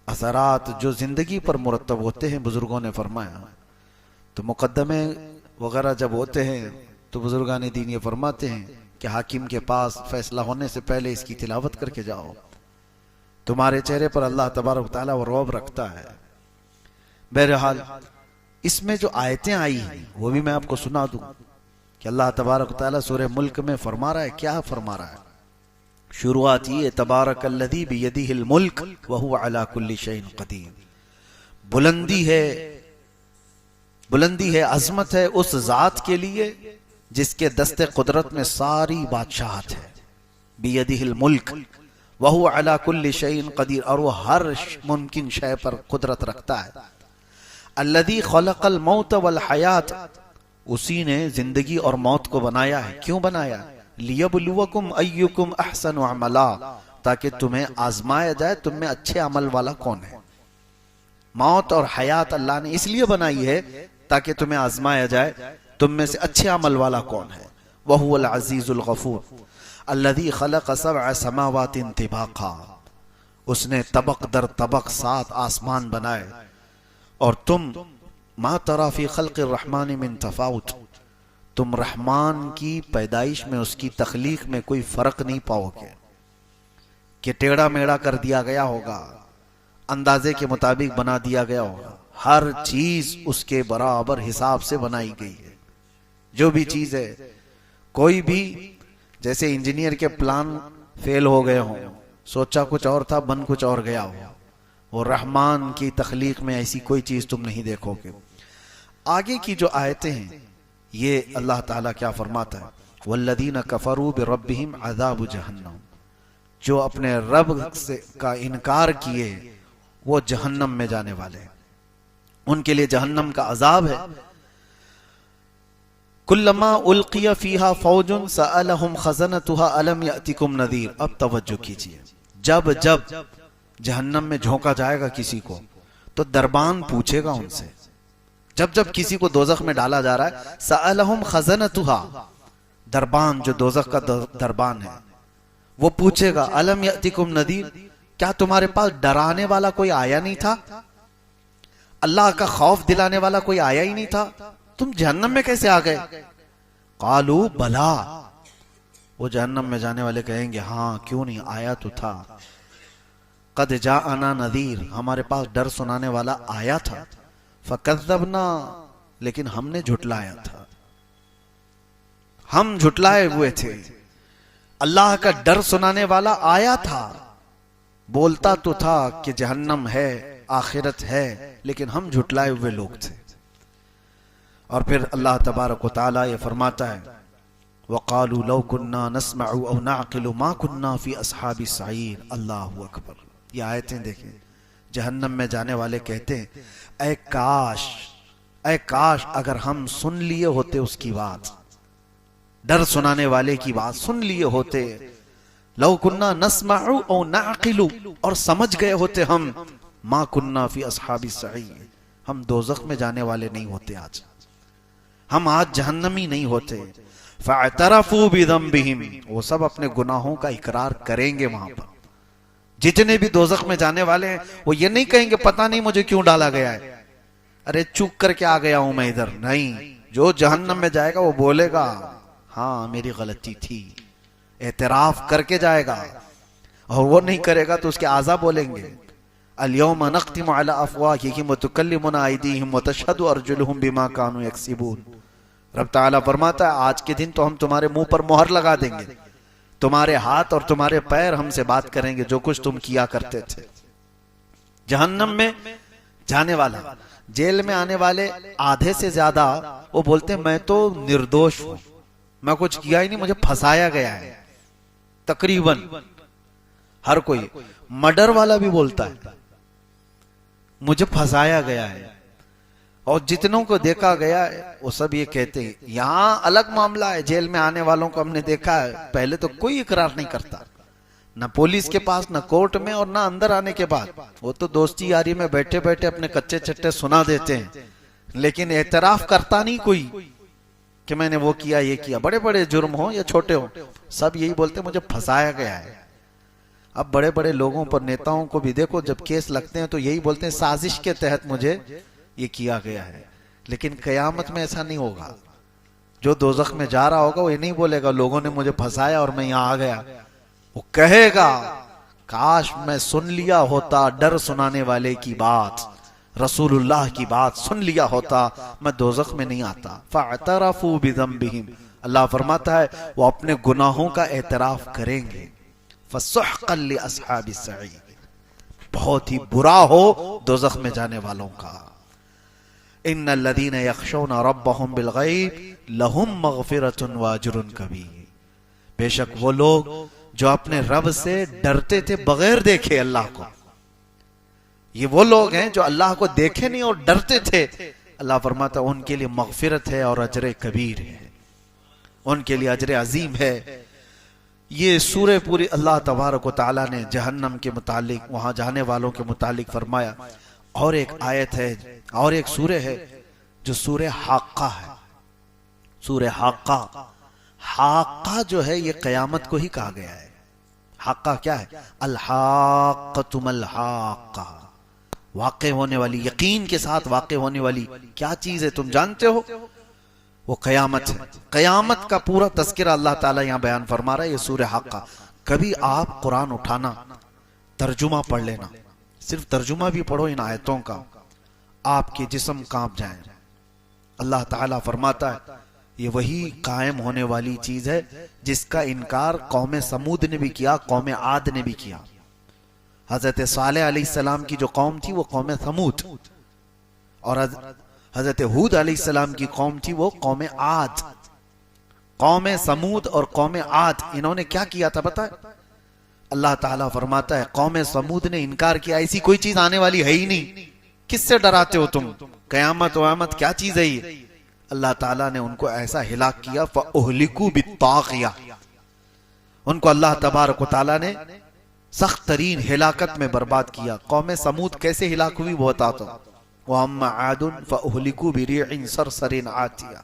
असरात जो जिंदगी पर मुरतब होते हैं, बुजुर्गों ने फरमाया, तो मुकद्दमे वगैरह जब होते हैं तो बुजुर्गान दीन ये फरमाते हैं कि हाकिम के पास फैसला होने से पहले इसकी तिलावत करके जाओ, तुम्हारे चेहरे पर अल्लाह तबारक व तआला वो रौब रखता है। बहरहाल इसमें जो आयतें आई हैं वो भी मैं आपको सुना दूं कि अल्लाह तबारक व तआला सूरह मुल्क में फरमा रहा है, क्या फरमा रहा है। शुरुआत ये, तबारकल्लज़ी बियदिहिल मुल्क व हुवा अला कुल्ली शैइन क़दीर। बुलंदी है, अजमत है उस जात के लिए जिसके दस्ते कुदरत में सारी बादशाहत है। बियदिहिल मुल्क व हुवा अला कुल्ली शैइन क़दीर, और वो हर मुमकिन शय पर कुदरत रखता है। अल्लज़ी खलक़ल मौत वल हयात, उसी ने जिंदगी और मौत को बनाया है। क्यों बनाया? लियबलुवकुम अय्युकुम अहसनु अमला, ताकि तुम्हें आजमाया जाए तुम में अच्छे अमल वाला कौन है। मौत और हयात अल्लाह ने इसलिए बनाई है ताकि तुम्हें आजमाया जाए तुम में से अच्छे अमल वाला कौन है। वहुवल अजीजुल गफूर अल्लज़ी खलक़ सबअ समावातिन तिबाक़ा, उसने तबक दर तबक 7 आसमान बनाए। और तुम मा तरा फी खल्क़िर रहमानि मिन तफाउत, तुम रहमान की पैदाइश में, उसकी तख्लीक में कोई फर्क नहीं पाओगे कि टेढ़ा मेढ़ा कर दिया गया होगा, अंदाजे के मुताबिक बना दिया गया होगा। हर चीज उसके बराबर हिसाब से बनाई गई है। जो भी चीज है, कोई भी, जैसे इंजीनियर के प्लान फेल हो गए हों, सोचा कुछ और था बन कुछ और गया हो, वो रहमान की तख्लीक में ऐसी कोई चीज तुम नहीं देखोगे। आगे की जो आयतें हैं ये अल्लाह ताला क्या फरमाता है, वल्लदीन कफरू बिरब्बिहिम अज़ाबु जहन्नम, जो अपने रब से का इनकार किए वो जहन्नम में जाने वाले हैं, उनके लिए जहन्नम का अजाब है। कुल्लमा उल्किया फीहा फौजुन सअलहुम खज़नतुहा अलम यातिकुम नज़ीर। अब तवज्जो कीजिए, जब जब जहन्नम में झोंका जाएगा किसी को तो दरबान पूछेगा उनसे। जब जब किसी को दोजख में डाला जा रहा है, सअलहुम खज़नतुहा, दरबान जो दोजख का दरबान है वो पूछेगा, अलम यातिकुम नज़ीर, क्या तुम्हारे पास डराने वाला कोई आया नहीं था, अल्लाह का खौफ दिलाने वाला कोई आया ही नहीं था, तुम जहन्नम में कैसे आ गए। कालू बला, वो जहन्नम में जाने वाले कहेंगे हाँ क्यों नहीं, आया तो था। कद जाअना नज़ीर, हमारे पास डर सुनाने वाला आया था। फकज़्ज़बना, लेकिन हमने झुटलाया था, हम झुटलाए हुए थे। अल्लाह का डर सुनाने वाला आया था, बोलता तो था कि जहन्नम है, आखिरत है, लेकिन हम झुटलाए हुए लोग थे। और फिर अल्लाह तबारक व तआला ये फरमाता है, वक़ालू लौ कुन्ना नस्मअु औ नअक़िलु मा कुन्ना फी अस्हाबि सईर। अल्लाहु अकबर। ये आयतें देखें, जहन्नम में जाने वाले कहते हैं, ऐ काश अगर हम सुन लिए होते उसकी बात, डर सुनाने वाले की बात सुन लिए होते। लौ कुन्ना नस्मअु औ नअक़िलु, और समझ गए होते हम, मा कुन्ना फी अस्हाबि सईर, हम दोज़ख में जाने वाले नहीं होते आज। हम आज जहन्नमी नहीं होते। फ़अतरफ़ू बिज़ंबिहिम, वो सब अपने गुनाहों का इकरार करेंगे। वहां पर जितने भी दोज़ख में जाने वाले हैं वो ये नहीं कहेंगे पता नहीं मुझे क्यों डाला गया है, अरे चूक करके आ गया हूं मैं इधर। नहीं, जो जहन्नम में जाएगा वो बोलेगा हाँ मेरी गलती थी, एतराफ करके जाएगा। और वो नहीं करेगा तो उसके आज़ा बोलेंगे अल-यौम नख्तिमु अला अफ़वाहिहिम व तुकल्लिमुना अयदीहिम व तशहदु अर्जुलुहुम बिमा कानू यक्सिबून। रब ताला फरमाता है आज के दिन तो हम तुम्हारे मुंह पर मोहर लगा देंगे, तुम्हारे हाथ और तुम्हारे पैर हमसे बात करेंगे जो कुछ तुम किया करते थे। जहन्नम में जाने वाला, जेल में आने वाले आधे से ज्यादा वो बोलते हैं मैं तो निर्दोष हूं, मैं कुछ किया ही नहीं, मुझे फंसाया गया है। तकरीबन हर कोई, मर्डर वाला भी बोलता है मुझे फंसाया गया है। और जितनों को देखा गया है वो सब ये कहते हैं। यहां अलग मामला है, जेल में आने वालों को हमने देखा है पहले तो कोई इकरार नहीं करता, ना पुलिस के पास, ना कोर्ट में, और ना अंदर आने के बाद। वो तो दोस्ती यारी में बैठे बैठे अपने कच्चे चट्टे सुना देते हैं, लेकिन एतराफ करता नहीं कोई कि मैंने वो किया ये किया। बड़े बड़े जुर्म हो या छोटे हो सब यही बोलते मुझे फंसाया गया है। अब बड़े बड़े लोगों पर, नेताओं को भी देखो जब केस लगते हैं तो यही बोलते हैं साजिश के तहत मुझे ये किया गया है। लेकिन कयामत में ऐसा नहीं होगा। जो दोज़ख में जा रहा होगा वो ये नहीं बोलेगा लोगों ने मुझे फंसाया और मैं यहां आ गया, वो कहेगा काश मैं सुन लिया होता डर सुनाने वाले की बात, रसूलुल्लाह की बात सुन लिया होता, मैं दोज़ख में नहीं आता। फ़अतरफ़ू बिज़ंबिहिम, अल्लाह फरमाता है वो अपने गुनाहों का एतराफ करेंगे। फ़सुहक़न लिअस्हाबिस सईर, बहुत ही बुरा हो दोज़ख में जाने वालों का। इन्नल लज़ीना यख़शौना रब्बहुम बिल ग़ैब लहुम मग़फ़िरतुन व अज्रुन कबीर, बेशक वो लोग जो अपने रब से डरते थे बगैर देखे अल्लाह को, ये वो लोग हैं जो अल्लाह को देखे नहीं और डरते थे। अल्लाह फरमाता उनके लिए मग़फ़िरत है और अजर कबीर है, उनके लिए अजर अजीम है। ये सूरह पूरी अल्लाह तबारक व तआला ने जहन्नम के मुतालिक, वहां जाने वालों के मुतालिक फरमाया। और एक आयत है और एक सूरह है जो सूरह हाक्का है। सूरह हाक्का, हाक्का जो है ये कयामत को ही कहा गया है। हाक्का क्या है? अल-हाक्कतु मल-हाक्का, वाक़े होने वाली, यकीन के साथ वाक़े होने वाली क्या चीज है तुम जानते हो? वो कयामत है। कयामत का पूरा तज़किरा अल्लाह ताला यहाँ बयान फरमा रहा है, ये सूरह हाक्का। कभी आप कुरान उठाना, तर्जुमा पढ़ लेना, सिर्फ तर्जुमा भी पढ़ो इन आयतों का, आपके जिस्म कांप जाए। अल्लाह ताला फरमाता है ये वही कायम होने वाली चीज है जिसका इनकार कौम समूद ने भी किया, कौम आद ने भी किया। हजरत सालेह अलैहिस्सलाम की जो कौम थी वो कौम समूद, और हजरत हूद अलैहिस्सलाम की कौम थी वो कौम आद। कौम समूद और कौम आद इन्होंने क्या किया था पता है? अल्लाह ताला फरमाता है कौम समूद ने इनकार किया, ऐसी कोई चीज आने वाली है ही नहीं, किससे डराते हो तुम? कयामत वयामत क्या चीज है ये? अल्लाह ताला ने उनको ऐसा हिलाक किया, फ़अहलिकू बित्ताग़िया, उनको अल्लाह तबारक व तआला ने सख्त तरीन हिलाकत में बर्बाद किया। कौम समूद कैसे हिलाक हुई वो बताता हूं। व अम्मा आदुन फ़अहलिकू बिरीइन सरसरिन आतिया,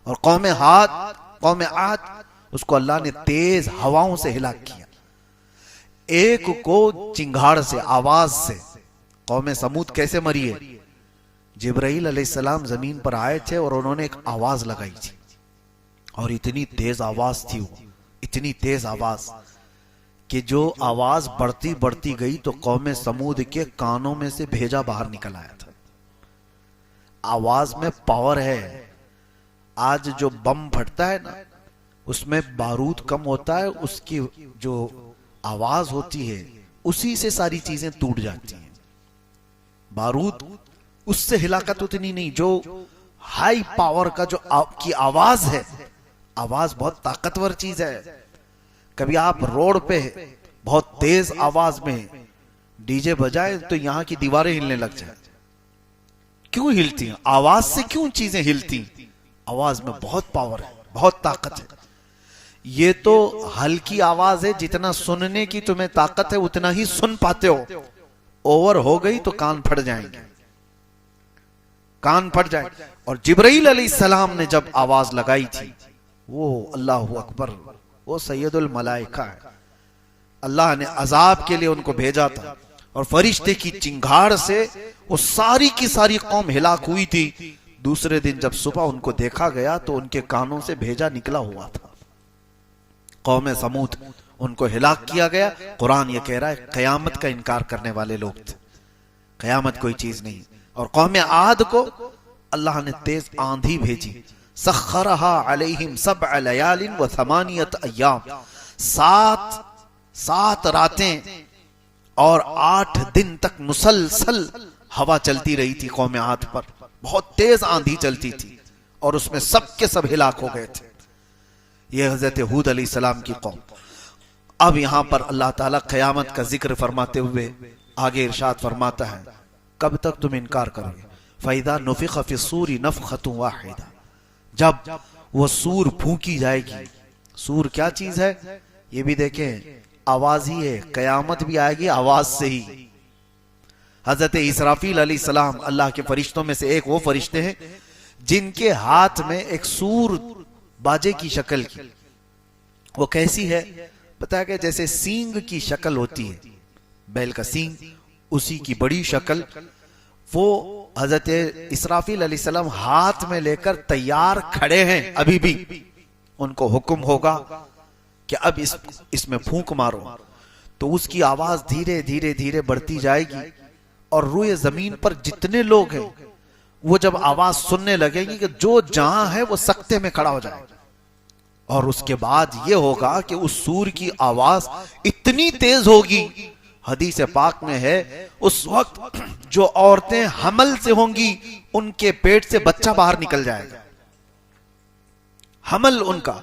और कौम आद उसको अल्लाह ने तेज हवाओं से हिलाक किया। एक को चिंगाड़ से, आवाज से। कौम समूद कैसे मरी है? जिब्राइल अलैहिस्सलाम जमीन पर आए थे और उन्होंने एक आवाज लगाई थी, और इतनी तेज आवाज थी वो, इतनी तेज आवाज कि जो आवाज बढ़ती बढ़ती गई तो कौम समूद के कानों में से भेजा बाहर निकल आया था। आवाज में पावर है। आज जो बम फटता है ना उसमें बारूद कम होता है, उसकी जो आवाज होती है उसी से सारी चीजें टूट जाती हैं। बारूद उससे हिलाकत उतनी नहीं, जो हाई पावर का जो आपकी आवाज है, आवाज बहुत ताकतवर चीज है। कभी आप रोड पे बहुत तेज आवाज में डीजे बजाए तो यहां की दीवारें हिलने लग जाए। क्यों हिलती हैं? आवाज से क्यों चीजें हिलती? आवाज में बहुत पावर है, बहुत ताकत है। ये तो हल्की आवाज है, जितना सुनने की तुम्हें ताकत है उतना ही सुन पाते हो। ओवर हो गई तो कान फट जाएंगे। कान फट जाए। और जिब्राइल अलैहिस्सलाम ने जब आवाज लगाई थी, वो अल्लाहु अकबर, वो सैयदुल मलाइका है, अल्लाह ने अजाब के लिए उनको भेजा था। और फरिश्ते की चिंगाड़ से वो सारी की सारी कौम हिलाक हुई थी। दूसरे दिन जब सुबह उनको देखा गया तो उनके कानों से भेजा निकला हुआ था। कौम समूद, उनको हिलाक किया गया। कुरान ये कह रहा है कयामत का इनकार करने वाले लोग थे, कयामत कोई चीज नहीं। और कौम आद को अल्लाह ने तेज आंधी भेजी, सख्खरहा अलैहिम सबअ लयालिन व थमानियत अय्याम, सात रातें और 8 दिन तक मुसलसल हवा चलती रही थी कौम आद पर, बहुत तेज आंधी चलती थी और उसमें सबके सब हिलाक हो गए थे। ये हजरत हूद अलैहिस्सलाम की कौम। अब यहां पर अल्लाह ताला क़यामत का जिक्र फरमाते हुए आगे इरशाद फरमाता है, कब तक तुम इनकार करोगे? फ़इज़ा नुफ़िख़ फ़िस्सूरि नफ़ख़तुन वाहिदा, जब वो सूर फूंकी जाएगी। सूर क्या चीज है ये भी देखें, आवाज ही है। कयामत भी आएगी आवाज से ही। हजरत इसराफील अलैहिस्सलाम अल्लाह के फरिश्तों में से एक वो फरिश्ते हैं जिनके हाथ में एक सूर बाजे की शक्ल की, वो कैसी है पता है कि जैसे सींग की शक्ल होती है, बैल का सींग, उसी की बड़ी शक्ल। वो हजरत इसराफील अलैहिस्सलाम हाथ में लेकर तैयार खड़े हैं। अभी भी उनको हुक्म होगा कि अब इसमें फूंक मारो, तो उसकी आवाज धीरे धीरे धीरे बढ़ती जाएगी और रूए जमीन पर जितने लोग हैं वो जब आवाज सुनने लगेंगे कि जो जहां है वो सकते में खड़ा हो जाएगा। और उसके बाद ये होगा कि उस सूर की आवाज इतनी तेज होगी, हदीस पाक में है उस वक्त जो औरतें हमल से होंगी उनके पेट से बच्चा बाहर निकल जाएगा, हमल उनका।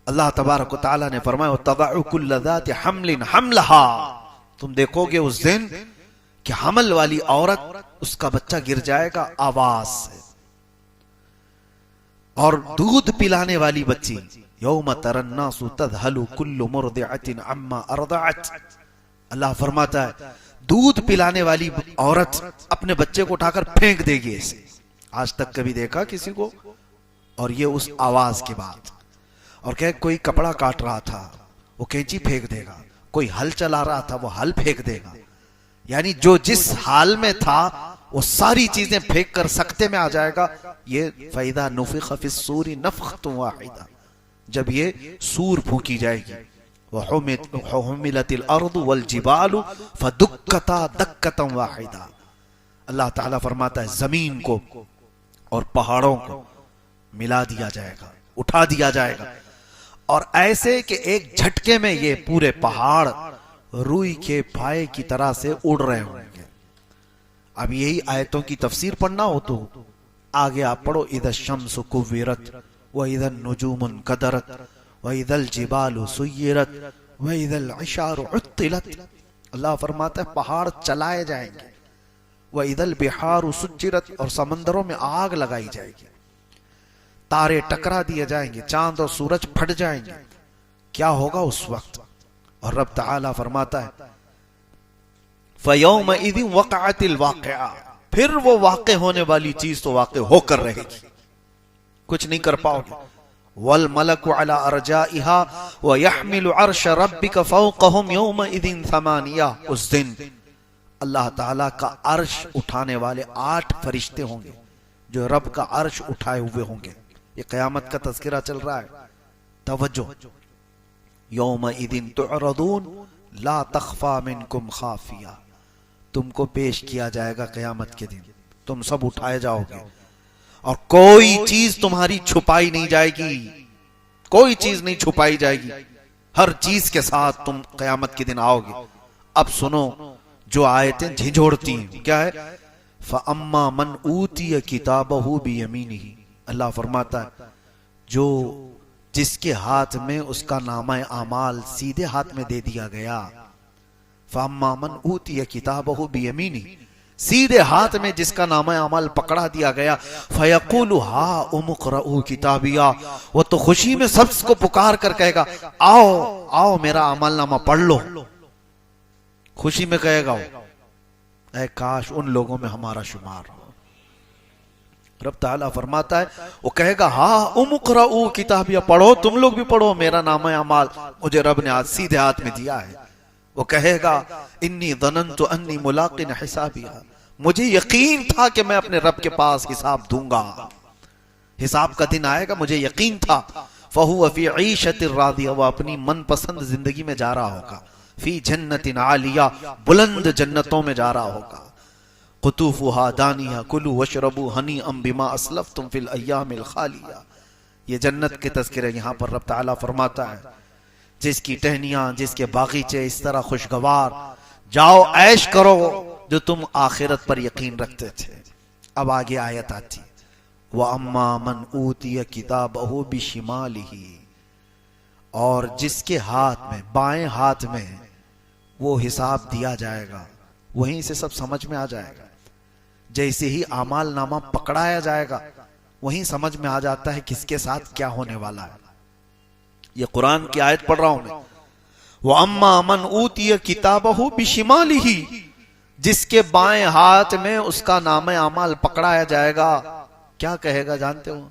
अल्लाह तबारक व तआला ने फरमाया तदअ कुल्ल ज़ाति हमलिन हमलहा, तुम देखोगे उस दिन कि हमल वाली औरत उसका बच्चा गिर जाएगा आवाज से। और दूध पिलाने वाली बच्ची, यौम तरन्नासु तज़हलु कुल्लु मुर्दिअतिन अम्मा अर्दअत, अल्लाह फरमाता है दूध पिलाने वाली औरत अपने बच्चे को उठाकर फेंक देगी ऐसे। आज तक कभी देखा किसी को? और ये उस आवाज के बाद। और क्या, कोई कपड़ा काट रहा था वो कैंची फेंक देगा, कोई हल चला रहा था वो हल फेंक देगा। यानी जो जिस हाल में था वो सारी चीजें फेंक कर सकते में आ जाएगा। ये फ़इज़ा नुफ़िख़ फ़िस्सूरि नफ़ख़तुन वाहिदा, जब ये सूर फूंकी जाएगी। वहुमिलतिल अर्दु वल जिबालु फदुक्कता दक्कतन वाहिदा, अल्लाह ताला फरमाता है जमीन को और पहाड़ों को मिला दिया जाएगा, उठा दिया जाएगा। और ऐसे कि एक झटके में ये पूरे पहाड़ रुई के पाए की तरह से उड़ रहे होंगे। अब यही आयतों की तफसीर पढ़ना हो तो आगे आप पढ़ो, इज़ा शम्सु कुव्विरत व इज़ा नुजूमुन कदरत व इज़ल जिबालु सुय्यरत व इज़ल इशारु उत्तिलत। अल्लाह फरमाता है पहाड़ चलाए जाएंगे, व इज़ल बिहारु सुज्जिरत, और समंदरों में आग लगाई जाएगी, तारे टकरा दिए जाएंगे, चांद और सूरज फट जाएंगे। क्या होगा उस वक्त? और रब ताला फरमाता है फ़यौमइज़िन वक़अतिल वाक़िआ, फिर वो वाक़े होने वाली चीज तो वाक़े होकर रहेगी, कुछ नहीं कर पाओगे। वल मलकु अला अरजाइहा व यहमिलु अर्श रब्बिका फ़ौक़हुम यौमइज़िन थमानिया, उस दिन अल्लाह ताला का अर्श उठाने वाले 8 फरिश्ते होंगे जो रब का अर्श उठाए हुए होंगे। ये क़यामत का तज़किरा चल रहा है, तवज्जो। यौमइज़िन तुअरदून ला तख़फ़ा मिनकुम ख़ाफ़िया, तुमको पेश किया जाएगा क़यामत के दिन, तुम सब उठाए जाओगे और कोई चीज तुम्हारी छुपाई नहीं जाएगी, कोई चीज नहीं छुपाई जाएगी, हर चीज के साथ तुम क़यामत के दिन आओगे। अब सुनो जो आयतें झिझोड़ती हैं, क्या है? फ़अम्मा मन ऊतिय किताबहु बियमीनिही, अल्लाह फरमाता है जो जिसके हाथ में उसका नामा आमाल सीधे हाथ में दे दिया गया। फ़अम्मा मन ऊतिय किताबहु बियमीनिही, सीधे हाथ में जिसका नामा आमाल पकड़ा दिया गया। फ़यक़ूलु हा उमुक़रऊ किताबिया, वो तो खुशी में सबको पुकार कर कहेगा आओ आओ मेरा अमल नामा पढ़ लो, खुशी में कहेगा वो। ऐ काश उन लोगों में हमारा शुमार हो। रब ताला फरमाता है, वो कहेगा हाँ उमुक़राऊ किताबिया, पढ़ो तुम लोग भी पढ़ो, मेरा नाम अमाल मुझे रब ने आज सीधे हाथ में दिया है। वो कहेगा इन्नी ज़ननतु अन्नी मुलाक़िन हिसाबिया, मुझे यकीन था कि मैं अपने रब के पास हिसाब दूंगा, हिसाब का दिन आएगा, मुझे यकीन था। फ़हुव फ़ी ईशतिर रादिया, वो अपनी मनपसंद जिंदगी में जा रहा होगा। फी जन्नतिन आलिया, बुलंद जन्नतों में जा रहा होगा। कुतूफुहा दानिया कुलू वशरबू हनी अम बिमा असलफ्तुम फिल अय्यामिल खालिया। ये जन्नत के तज़किरे यहाँ पर रब ताला फरमाता है, जिसकी टहनियां, जिसके बागीचे इस तरह खुशगवार, जाओ ऐश करो जो तुम आखिरत पर यकीन रखते थे। अब आगे आयत आती, व अम्मा मन ऊतिया किताबहु बिशिमालिही, और जिसके हाथ में, बाएं हाथ में वो हिसाब दिया जाएगा, वहीं से सब समझ में आ जाएगा। जैसे ही आमाल नामा पकड़ाया जाएगा, वहीं समझ में आ जाता है किसके साथ क्या होने वाला है। ये कुरान की आयत पढ़ रहा हूं मैं। वो अम्मा मन ऊतिया किताबहु बिशिमालिही, जिसके बाएं हाथ में उसका नाम आमाल पकड़ाया जाएगा, क्या कहेगा जानते हो?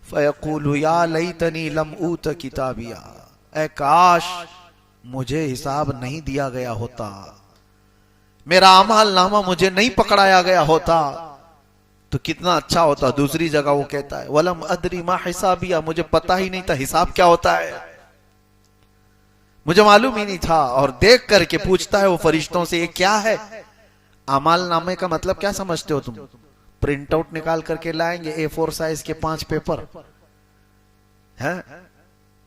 फयक़ूलु या लैतनी लम ऊत किताबिया, ऐ काश मुझे हिसाब नहीं दिया गया होता, मेरा अमाल नामा मुझे नहीं पकड़ाया गया होता तो कितना अच्छा होता। दूसरी जगह वो कहता है वलम अदरी मा हिसाबिया, मुझे पता ही नहीं था हिसाब क्या होता है, मुझे मालूम ही नहीं था। और देख करके पूछता है वो फरिश्तों से, ये क्या है? अमाल नामे का मतलब क्या समझते हो तुम? प्रिंट आउट निकाल करके लाएंगे A4 साइज के 5 पेपर है?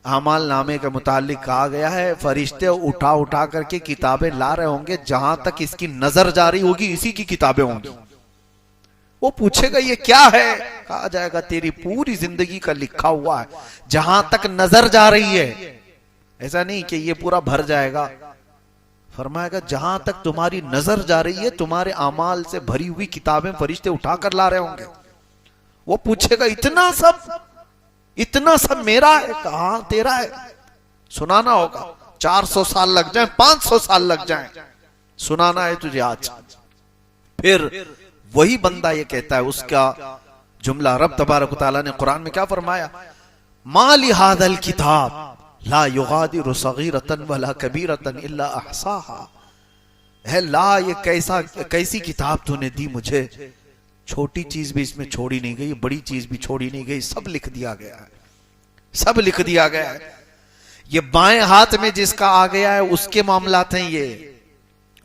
अमाल नामे के मुतालिक कहा गया है, फरिश्ते उठा उठा करके किताबें ला रहे होंगे, जहां तक इसकी नजर जारी होगी इसी की किताबें होंगी। वो पूछेगा ये क्या है? कहा जाएगा तेरी पूरी जिंदगी का लिखा हुआ है, जहां तक नजर जा रही है। ऐसा नहीं कि ये पूरा भर जाएगा, फरमाएगा जहां तक तुम्हारी नजर जा रही है, तुम्हारे अमाल से भरी हुई किताबें फरिश्ते उठाकर ला रहे होंगे। वो पूछेगा इतना सब मेरा है? कहां तेरा है? सुनाना होगा, 400 साल लग जाए, 500 साल लग जाए, सुनाना है तुझे आज। फिर वही बंदा ये कहता है, उसका जुमला रब तबारक व तआला ने कुरान में क्या फरमाया? मा लिहादल किताब ला युगादिरु सगीरतन वला कबीरतन इल्ला अहसाहा। है ला, ये कैसी किताब तूने दी मुझे, छोटी चीज भी इसमें छोड़ी नहीं गई, बड़ी चीज भी छोड़ी नहीं गई, सब लिख दिया गया है, सब लिख दिया गया है। ये बाएं हाथ में जिसका आ गया है उसके मामलात हैं ये।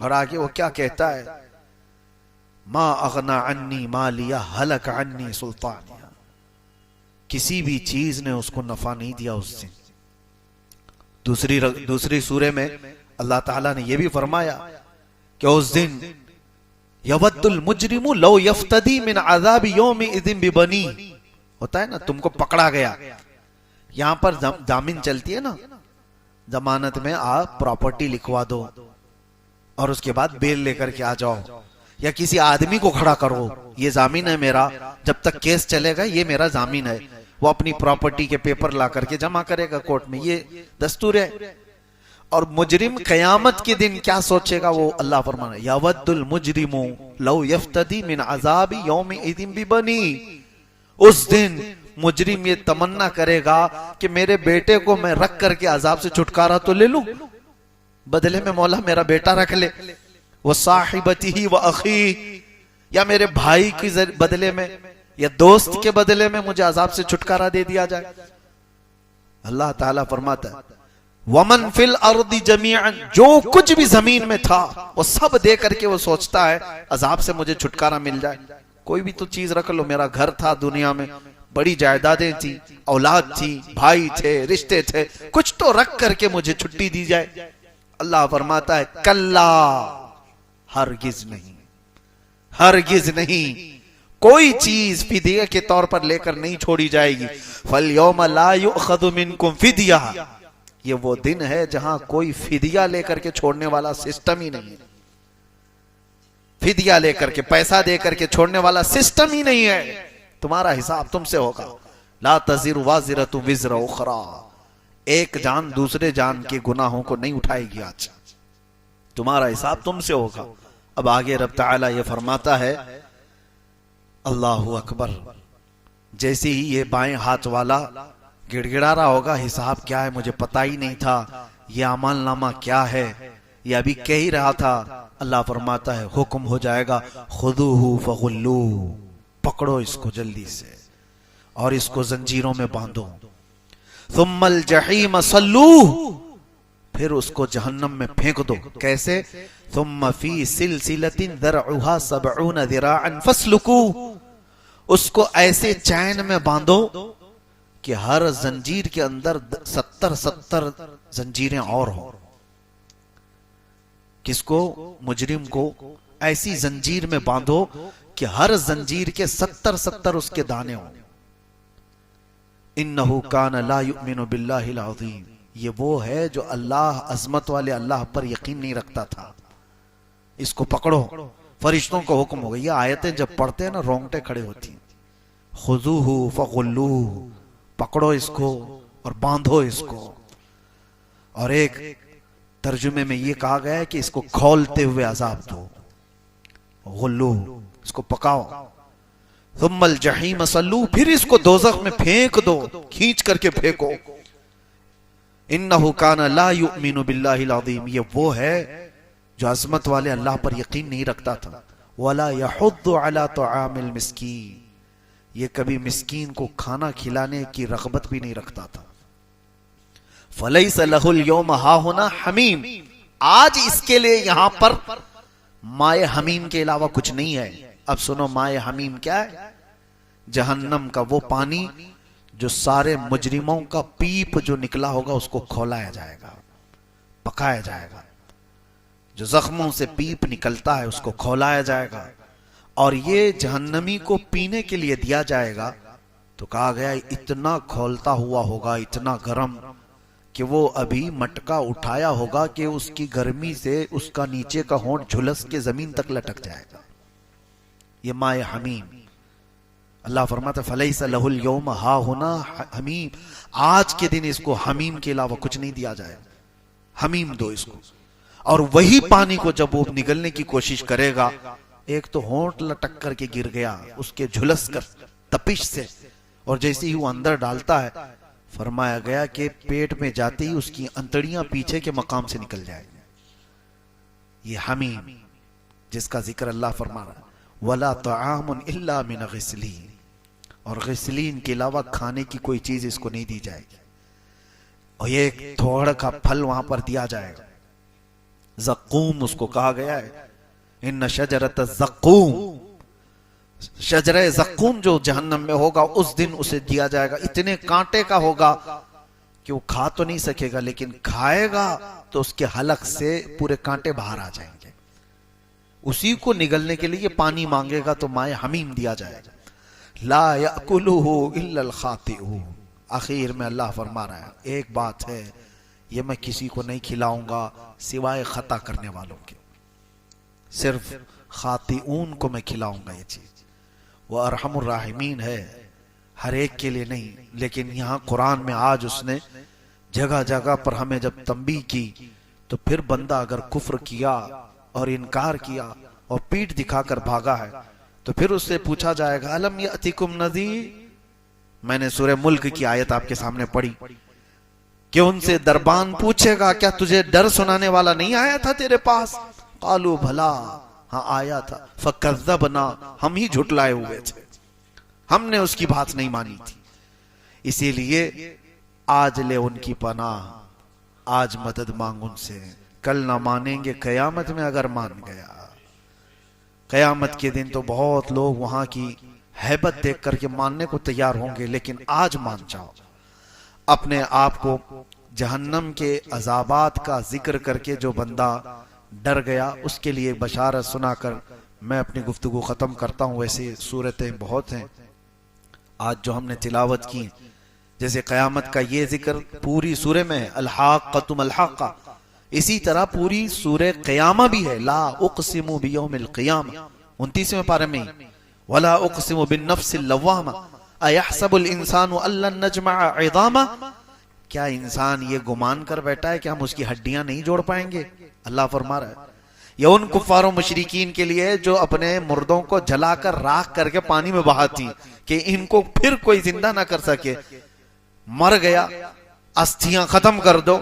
और आगे वो क्या कहता है? मा अगना अन्नी मालिया हलक अन्नी सुल्तानिया, किसी भी चीज ने उसको नफा नहीं दिया उस दिन। दूसरी सूरे में अल्लाह ताला ने यह भी फरमाया कि उस दिन यवद्दुल मुजरिमु लौ यफ्तदी मिन अज़ाबि यौमि इज़िन बिबनी, होता है ना, तुमको पकड़ा गया, यहां पर जामीन चलती है ना, जमानत में आप प्रॉपर्टी लिखवा दो और उसके बाद बेल लेकर के आ जाओ, या किसी आदमी को खड़ा करो, ये जामीन है मेरा, जब तक केस चलेगा ये मेरा जामीन है। वो अपनी प्रॉपर्टी के पेपर ला करके जमा करेगा कोर्ट में, ये दस्तूर है। और मुजरिम कयामत के दिन क्या सोचेगा वो अल्लाह फरमाना, यवद्दुल मुजरिमु लौ यफ्तदी मिन अज़ाबि यौमि इज़िन बिबनी, उस दिन मुजरिम ये तमन्ना करेगा कि मेरे बेटे को मैं रख करके अजाब से छुटकारा तो ले लूं, बदले में मौला मेरा बेटा रख ले, वो साहिबती व अखी, या मेरे भाई के बदले में या दोस्त के बदले में मुझे अजाब से छुटकारा दे दिया जाए। अल्लाह ताला फरमाता है वमन फिल अर्दी जमीअन, जो कुछ भी जमीन में था वो सब दे करके वो सोचता है अजाब से मुझे छुटकारा मिल जाए। कोई भी तो चीज रख लो, मेरा घर था दुनिया में, बड़ी जायदादें थी, औलाद थी, भाई थे, रिश्ते थे, कुछ तो रख करके मुझे छुट्टी दी जाए। अल्लाह फरमाता है कल्ला, हरगिज नहीं, हरगिज नहीं, कोई चीज फिदिया के तौर पर लेकर नहीं छोड़ी जाएगी। फल यौम ला युअखज़ु मिनकुम फिदिया, ये वो दिन है जहां कोई फिदिया लेकर के छोड़ने वाला सिस्टम ही नहीं है। फिदिया लेकर के, पैसा देकर के छोड़ने वाला सिस्टम ही नहीं है। तुम्हारा हिसाब तुमसे होगा। ला तज़िरु वाज़िरतु विज़्र उख़रा, एक जान दूसरे जान के गुनाहों को नहीं उठाएगी। आज तुम्हारा हिसाब तुमसे होगा। अब आगे रब ताला ये फरमाता है, अल्लाहु अकबर, जैसे ही ये बाएं हाथ वाला गिड़गिड़ा रहा होगा, हिसाब क्या है मुझे पता ही नहीं था, ये अमाल नामा क्या है, ये अभी कह ही रहा था, अल्लाह फरमाता है हुक्म हो जाएगा, खुदूहु फगुल्लू, पकड़ो इसको जल्दी से और इसको जंजीरों में बांधो। सुम्मल जहीम सल्लूह, फिर उसको जहन्नम में फेंक दो। कैसे? सुम्मा फी सिलसिलतिन दरउहा सबऊन ज़िराअन फस्लुकू, उसको ऐसे चैन में बांधो कि हर जंजीर के अंदर 70 जंजीरें और हो। किसको? मुजरिम को ऐसी जंजीर में बांधो कि हर जंजीर के 70 उसके दाने हो। इन्नहु कान ला युमिनु बिल्लाहिल अज़ीम, ये वो है जो अल्लाह, अजमत वाले अल्लाह पर यकीन नहीं रखता था। इसको पकड़ो। फरिश्तों को हुक्म हो गया। ये आयतें जब पढ़ते हैं ना, रोंगटे खड़े होती हैं। खुज़ूहु फगुल्लूहु, पकड़ो इसको और बांधो इसको। और एक तर्जुमे में ये कहा गया है कि इसको खौलते हुए अजाब दो, गुल्लू, इसको पकाओ। सुम्मल जहीम सल्लू, फिर इसको दोज़ख में फेंक दो, खींच करके फेंको। इन्नहु कान ला युमिनु बिल्लाहिल अज़ीम, ये वो है जो अज़मत वाले अल्लाह पर यकीन नहीं रखता था। वला यहुद्दु अला तुआमिल मिस्कीन, ये कभी मिस्कीन को खाना खिलाने की रग़बत भी नहीं रखता था। फलैसा लहुल यौम हाहुना हमीम, आज इसके लिए यहां पर माए हमीम के अलावा कुछ नहीं है। अब सुनो, माए हमीम क्या है? जहन्नम का वो पानी जो सारे मुजरिमों का पीप जो निकला होगा उसको खौलाया जाएगा, पकाया जाएगा। जो जख्मों से पीप निकलता है उसको खौलाया जाएगा और ये जहन्नमी को पीने के लिए दिया जाएगा। तो कहा गया इतना खौलता हुआ होगा, इतना गर्म कि वो अभी मटका उठाया होगा कि उसकी गर्मी से उसका नीचे का होंठ झुलस के जमीन तक लटक जाएगा। ये माए हमीम। अल्लाह फरमाता फलैसा लहुल यौम हाहुना हमीम, आज के दिन इसको हमीम के अलावा कुछ नहीं दिया जाएगा। हमीम दो इसको। और वही पानी को जब वो निगलने की कोशिश करेगा, एक तो होंठ लटक करके गिर गया उसके झुलस कर तपिश से, और जैसे ही वो अंदर डालता है, फरमाया गया कि पेट में जाते ही उसकी अंतड़ियां पीछे के मकाम से निकल जाएगी। ये हमीम जिसका जिक्र अल्लाह फरमा रहा है। वला तआमुन इल्ला मिन गिस्लीन, और गिस्लीन के अलावा खाने की कोई चीज इसको नहीं दी जाएगी। और ये एक थोड़ा का फल वहां पर दिया जाएगा, ज़क़ूम उसको कहा गया है। इन्न शजरत ज़क़ूम, शजरे ज़क़ूम जो जहन्नम में होगा उस दिन उसे दिया जाएगा। इतने कांटे का होगा कि वो खा तो नहीं सकेगा, लेकिन खाएगा तो उसके हलक से पूरे कांटे बाहर आ जाएंगे। उसी को निगलने के लिए पानी मांगेगा तो माए हमीम दिया जाएगा। ला यअकुलुहु इल्लल खातिऊन, आखिर में अल्लाह फरमा रहा है एक बात है, ये मैं किसी को नहीं खिलाऊंगा सिवाय खता करने वालों के, सिर्फ खातिऊन को मैं खिलाऊंगा ये चीज। वह अरहमुर राहिमीन है, हर एक के लिए नहीं। लेकिन यहाँ कुरान में आज उसने जगह जगह पर हमें जब तंबीह की, तो फिर बंदा अगर कुफ्र किया और इनकार किया और पीठ दिखाकर भागा है, तो फिर उससे पूछा जाएगा अलम यअतिकुम नज़ीर। मैंने सूरह मुल्क की आयत आपके सामने पढ़ी कि उनसे दरबान पूछेगा क्या तुझे डर सुनाने वाला नहीं आया था तेरे पास? कालू भला, हाँ आया था। फकज़्ज़बना, हम ही झुटलाए हुए थे, हमने उसकी बात नहीं मानी थी। इसीलिए आज ले उनकी पनाह, आज मदद मांग उनसे, कल ना मानेंगे कयामत में अगर मान गया। कयामत के दिन तो बहुत लोग वहां की हैबत देख करके मानने को तैयार होंगे, लेकिन आज मान जाओ। अपने आप को जहन्नम के अजाबात का जिक्र करके जो बंदा डर गया, उसके लिए बशारत सुनाकर मैं अपनी गुफ्तगू खत्म करता हूं। वैसे सूरतें बहुत हैं आज जो हमने तिलावत की, जैसे कयामत का ये जिक्र पूरी सूरे में है, अल-हाक़्क़तुम अल-हाक़्क़ा। इसी तरह पूरी सूरे क़यामा भी है, ला उक़सिमु बियौमिल क़ियामा, 29वें पारे में, वला उक़सिमु बिन्नफ्सिल लव्वामा, अयहसबुल इंसानु अल्लन नजमअ इज़ामा। क्या इंसान ये गुमान कर बैठा है कि हम उसकी हड्डियां नहीं जोड़ पाएंगे? अल्लाह फरमा रहा है ये उन कुफ्फारों मुशरिकीन के लिए जो अपने मुर्दों को जलाकर राख करके पानी में बहाती कि इनको फिर कोई जिंदा ना कर सके, मर गया अस्थियां खत्म कर दो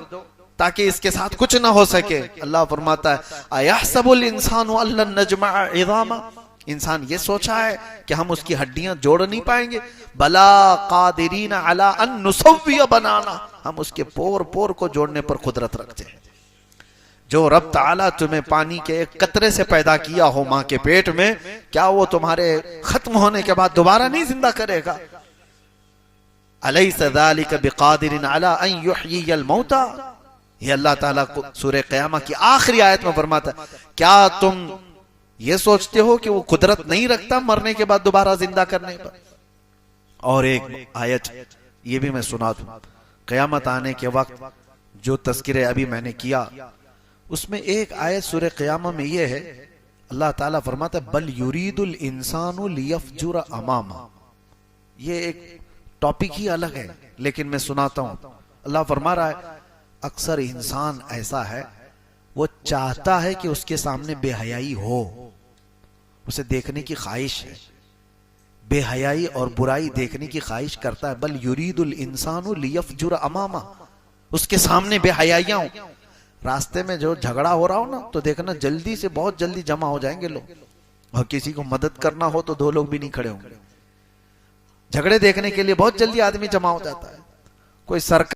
ताकि इसके साथ कुछ ना हो सके। अल्लाह फरमाता है अयहसबुल इंसानु अल्लन नजमअ इज़ामा, इंसान ये सोचा है कि हम उसकी हड्डियां जोड़ नहीं पाएंगे। बला कादिरीन अला अन नुसव्विय बनाना, हम उसके पोर पोर को जोड़ने पर कुदरत रखते हैं। जो रब ताला तुम्हें पानी के एक कतरे से पैदा किया हो मां के पेट में, क्या वो तुम्हारे खत्म होने के बाद दोबारा नहीं जिंदा करेगा? अलैसा ज़ालिका बिकादिरिन अला अन युहयियल मौता, ये अल्लाह ताला को सूरह क़यामह की आखिरी आयत में फरमाता है, क्या तुम ये सोचते हो कि वो कुदरत नहीं रखता मरने के बाद दोबारा जिंदा करने पर? और एक आयत ये भी मैं सुना दूं, क़यामत आने के वक्त जो तज़किरे अभी मैंने किया उसमें एक आयत सूरह क़यामह में ये है, अल्लाह ताला फरमाता है बल युरीदुल इंसानु लियफजुर अमामा। ये एक टॉपिक ही अलग है लेकिन मैं सुनाता हूं। अल्लाह फरमा रहा है अक्सर इंसान ऐसा है वो चाहता है कि उसके सामने बेहयाई हो, उसे देखने की ख्वाहिश है, बेहयाई और बुराई देखने की ख्वाहिश करता है। बल युरीदुल इंसानु लियफजुर अमामा, उसके सामने बेहयाइयां हो। रास्ते में जो झगड़ा हो रहा हो ना तो देखना जल्दी से बहुत जल्दी जमा हो जाएंगे लोग, और किसी को मदद करना हो तो दो लोग भी नहीं खड़े होंगे। झगड़े देखने के लिए बहुत जल्दी आदमी जमा हो जाता है। कोई सरकार